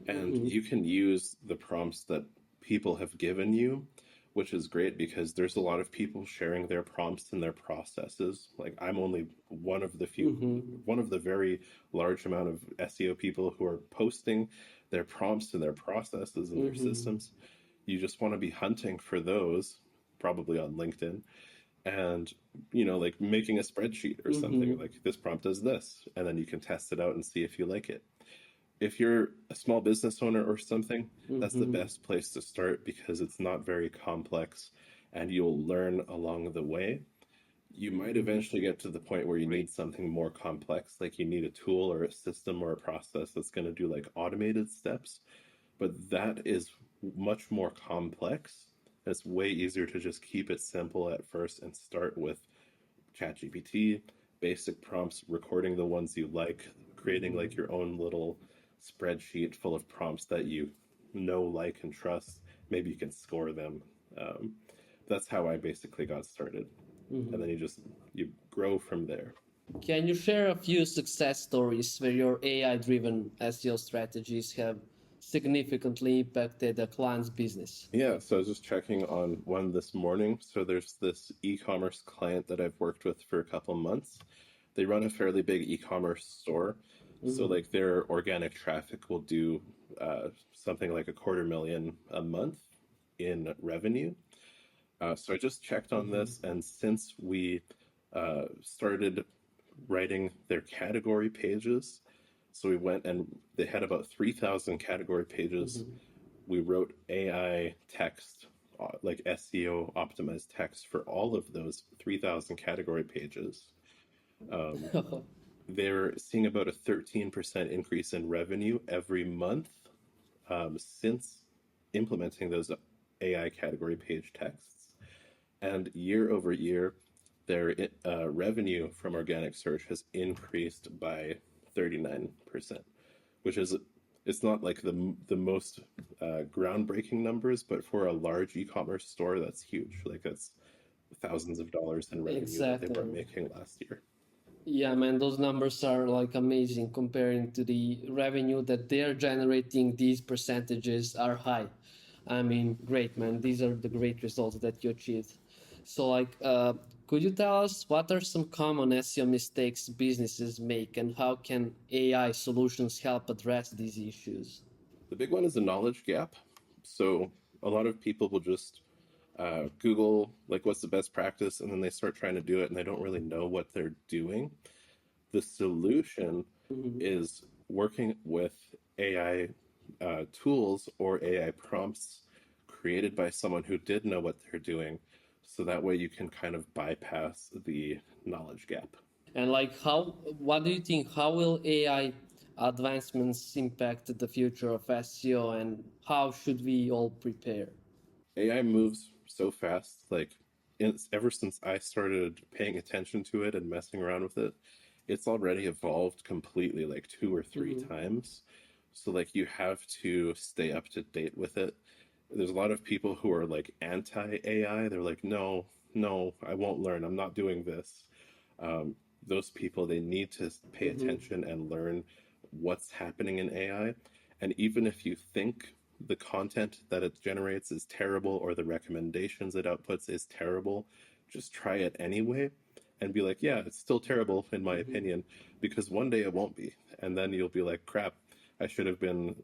And you can use the prompts that people have given you, which is great because there's a lot of people sharing their prompts and their processes. Like I'm only one of the one of the very large amount of SEO people who are posting their prompts and their processes and their systems. You just want to be hunting for those, probably on LinkedIn, and like making a spreadsheet or something like this prompt does this, and then you can test it out and see if you like it. If you're a small business owner or something, that's the best place to start because it's not very complex and you'll learn along the way. You might eventually get to the point where you need something more complex, like you need a tool or a system or a process that's going to do like automated steps, but that is much more complex. It's way easier to just keep it simple at first and start with ChatGPT, basic prompts, recording the ones you like, creating like your own little spreadsheet full of prompts that you know, like, and trust. Maybe you can score them. Um, that's how I basically got started, and then you grow from there. Can you share a few success stories where your AI-driven SEO strategies have significantly impacted a client's business? Yeah, so I was just checking on one this morning. So there's this e-commerce client that I've worked with for a couple months. They run a fairly big e-commerce store. So like their organic traffic will do something like 250,000 a month. in revenue. So I just checked on this, and since we started writing their category pages, so we went and they had about 3,000 category pages. We wrote AI text, like SEO optimized text for all of those 3,000 category pages. They're seeing about a 13% increase in revenue every month since implementing those AI category page texts. And year over year, their revenue from organic search has increased by 39%, which is, it's not like the most groundbreaking numbers, but for a large e-commerce store, that's huge. Like that's thousands of dollars in revenue that they weren't Exactly. making last year. Yeah, man, those numbers are like amazing comparing to the revenue that they're generating. These percentages are high. I mean, great, man. These are the great results that you achieved. So, like, could you tell us what are some common SEO mistakes businesses make, and how can AI solutions help address these issues? The big one is the knowledge gap. So a lot of people will just Google like what's the best practice, and then they start trying to do it, and they don't really know what they're doing. The solution is working with AI tools or AI prompts created by someone who did know what they're doing, so that way you can kind of bypass the knowledge gap. And like, what do you think? How will AI advancements impact the future of SEO, and how should we all prepare? AI moves so fast. Like, ever since I started paying attention to it and messing around with it, it's already evolved completely, like two or three times. So, like, you have to stay up to date with it. There's a lot of people who are like anti AI. They're like, no, no, I won't learn. I'm not doing this. Those people, they need to pay attention and learn what's happening in AI. And even if you think the content that it generates is terrible or the recommendations it outputs is terrible, just try it anyway and be like, yeah, it's still terrible in my opinion, because one day it won't be. And then you'll be like, crap, I should have been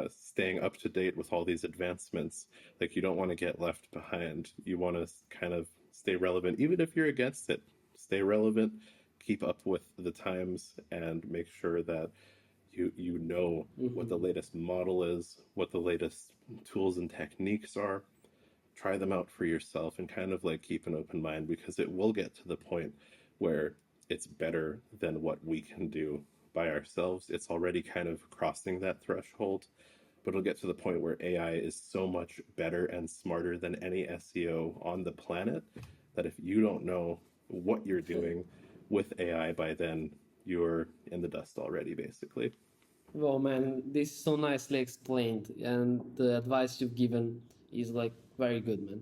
staying up to date with all these advancements. Like, you don't want to get left behind. You want to kind of stay relevant, even if you're against it. Stay relevant, keep up with the times, and make sure that you know what the latest model is, what the latest tools and techniques are. Try them out for yourself and kind of like keep an open mind, because it will get to the point where it's better than what we can do by ourselves. It's already kind of crossing that threshold, but it'll get to the point where AI is so much better and smarter than any SEO on the planet that if you don't know what you're doing with AI by then, you're in the dust already, basically. Well, man, this is so nicely explained, and the advice you've given is like very good, man.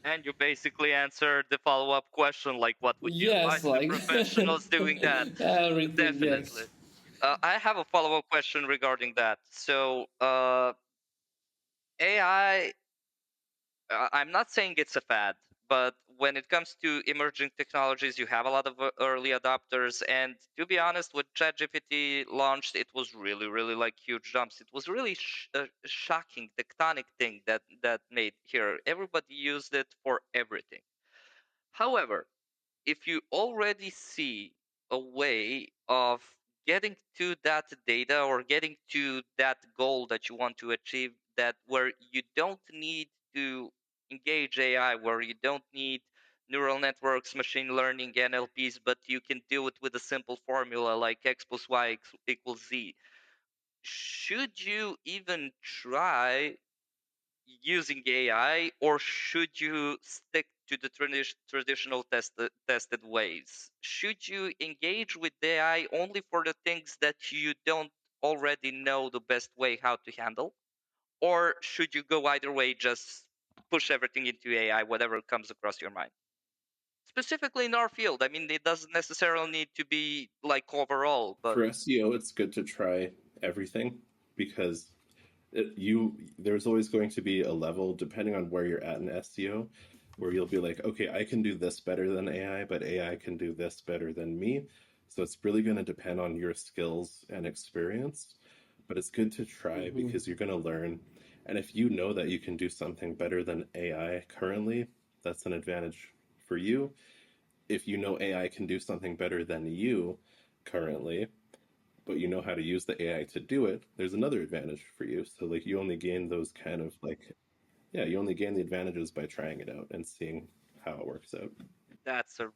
And you basically answered the follow-up question, like, what would you Yes, advise the like professionals doing that? everything. Definitely. Yes. I have a follow-up question regarding that. So, AI, I'm not saying it's a fad, but when it comes to emerging technologies, you have a lot of early adopters. And to be honest, when ChatGPT launched, it was really, really like huge jumps. It was really shocking, tectonic thing that made here. Everybody used it for everything. However, if you already see a way of getting to that data or getting to that goal that you want to achieve, that where you don't need to engage AI, where you don't need neural networks, machine learning, NLPs, but you can do it with a simple formula like X plus Y equals Z, should you even try using AI, or should you stick to the traditional tested ways? Should you engage with AI only for the things that you don't already know the best way how to handle? Or should you go either way, just push everything into AI, whatever comes across your mind? Specifically in our field, I mean, it doesn't necessarily need to be like overall, but For SEO, it's good to try everything, because there's always going to be a level depending on where you're at in SEO where you'll be like, okay, I can do this better than AI, but AI can do this better than me. So it's really going to depend on your skills and experience, but it's good to try because you're going to learn. And if you know that you can do something better than AI currently, that's an advantage for you. If you know AI can do something better than you currently, but you know how to use the AI to do it, there's another advantage for you. So like you only gain those kind of like, yeah, you only gain the advantages by trying it out and seeing how it works out. That's a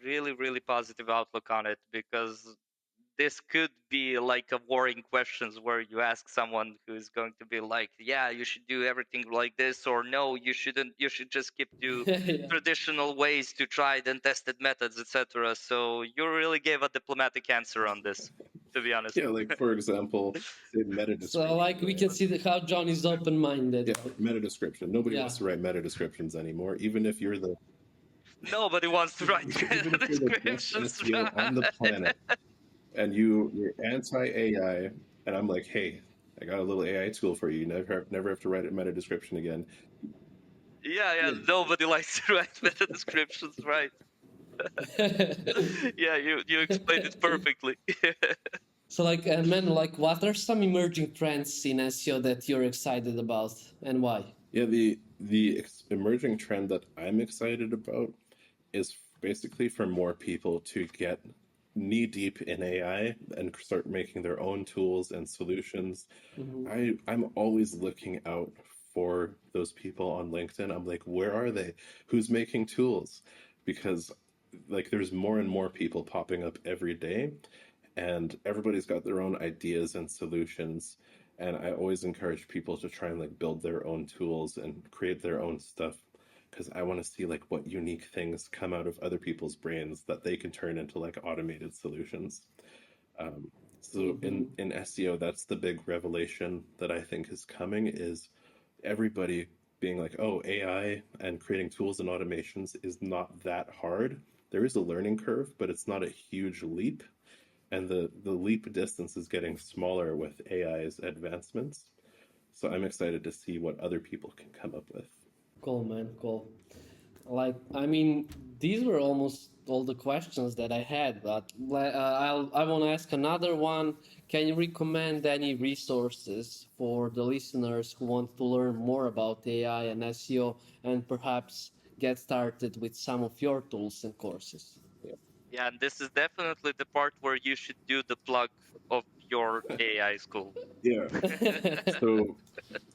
really, really positive outlook on it, because this could be like a worrying questions where you ask someone who's going to be like, yeah, you should do everything like this, or no, you shouldn't, you should just keep to Yeah. traditional ways to tried and tested methods, etc. So you really gave a diplomatic answer on this, to be honest. Yeah, like for example, say meta So like description, we can right? see how John is open-minded. Yeah, Like, meta description. Nobody yeah. wants to write meta descriptions anymore, even if you're the Nobody wants to write even if you're the best descriptions, SEO on the right? planet and you're anti AI, and I'm like, hey, I got a little AI tool for you. You never have to write a meta description again. Yeah, yeah. Yeah. Nobody likes to write meta descriptions, right? Yeah, you explained it perfectly. So like, man, like what are some emerging trends in SEO that you're excited about and why? Yeah, the emerging trend that I'm excited about is basically for more people to get knee deep in AI and start making their own tools and solutions. Mhm. I'm always looking out for those people on LinkedIn. I'm like, where are they? Who's making tools? Because like there's more and more people popping up every day, and everybody's got their own ideas and solutions. And I always encourage people to try and like build their own tools and create their own stuff, because I want to see like what unique things come out of other people's brains that they can turn into like automated solutions. Um, so Mhm. in SEO, that's the big revelation that I think is coming, is everybody being like, oh, AI and creating tools and automations is not that hard. There is a learning curve, but it's not a huge leap. And the leap distance is getting smaller with AI's advancements. So I'm excited to see what other people can come up with. Cool, man. Cool. Like, I mean, these were almost all the questions that I had, but I want to ask another one. Can you recommend any resources for the listeners who want to learn more about AI and SEO and perhaps get started with some of your tools and courses? Yeah, and this is definitely the part where you should do the plug of your AI school. Yeah. So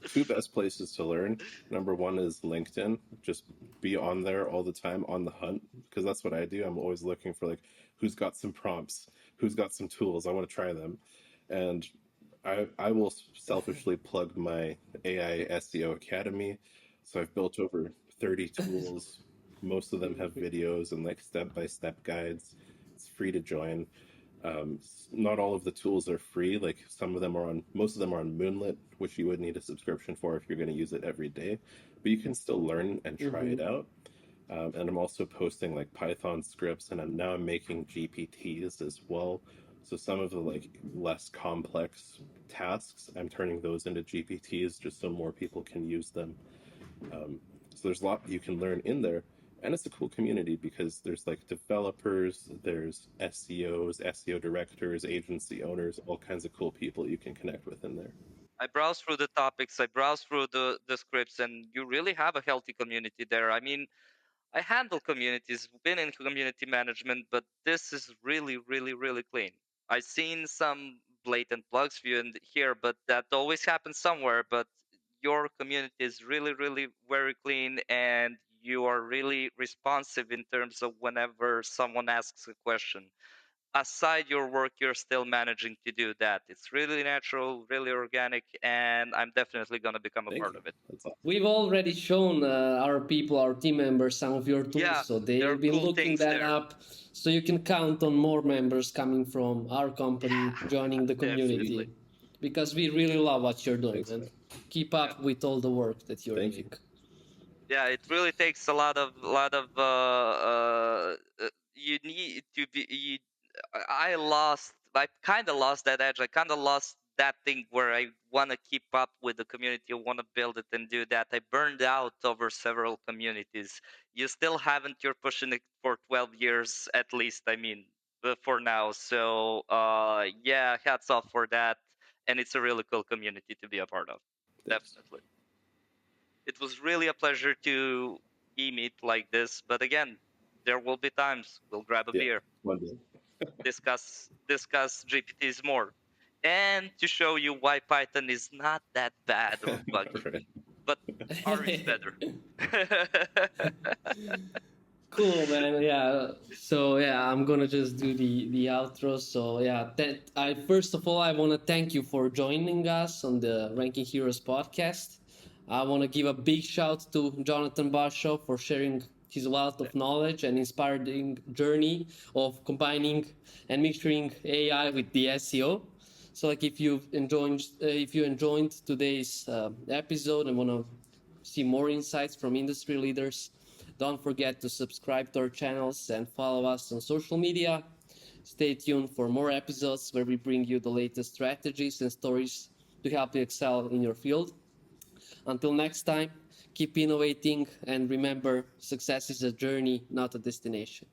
two best places to learn. Number one is LinkedIn. Just be on there all the time on the hunt, because that's what I do. I'm always looking for like who's got some prompts, who's got some tools. I want to try them. And I will selfishly plug my AI SEO Academy. So I've built over 30 tools. Most of them have videos and like step-by-step guides. It's free to join. Not all of the tools are free. Like some of them are on, most of them are on Moonlit, which you would need a subscription for if you're going to use it every day. But you can still learn and try Mm-hmm. it out. And I'm also posting like Python scripts, and I'm making GPTs as well. So some of the like less complex tasks, I'm turning those into GPTs just so more people can use them. So there's a lot you can learn in there. And it's a cool community because there's like developers, there's SEOs, SEO directors, agency owners, all kinds of cool people you can connect with in there. I browse through the topics, I browse through the scripts, and you really have a healthy community there. I mean, I handle communities, been in community management, but this is really, really, really clean. I've seen some blatant plugs for you and here, but that always happens somewhere. But your community is really, really very clean, and you are really responsive in terms of whenever someone asks a question. Aside your work, you're still managing to do that. It's really natural, really organic, and I'm definitely going to become a Thank part you. of it. That's awesome. We've already shown our people, our team members, some of your tools, Yeah, so there they've are been cool looking things that there. up. So you can count on more members coming from our company Yeah, joining the Sweet. definitely. community, because we really love what you're doing, Thanks, and man. keep Yeah. up with all the work that you're Thank you. doing. Yeah, it really takes a lot of you need to be you, I kind of lost that edge. I kind of lost that thing where I want to keep up with the community, I want to build it and do that. I burned out over several communities. You still haven't, you're pushing it for 12 years at least, I mean, for now. So yeah, hats off for that, and it's a really cool community to be a part of. Thanks. Definitely. It was really a pleasure to meet like this. But again, there will be times we'll grab a Yeah, beer, one day. discuss GPTs more, and to show you why Python is not that bad or buggy, Right. but R is better. Cool, man. Yeah. So yeah, I'm gonna just do the outro. So yeah, I first of all I want to thank you for joining us on the Ranking Heroes podcast. I want to give a big shout to Jonathan Basho for sharing his wealth of knowledge and inspiring journey of combining and mixturing AI with the SEO. So like if you enjoyed today's episode and want to see more insights from industry leaders, don't forget to subscribe to our channels and follow us on social media. Stay tuned for more episodes where we bring you the latest strategies and stories to help you excel in your field. Until next time, keep innovating and remember, success is a journey, not a destination.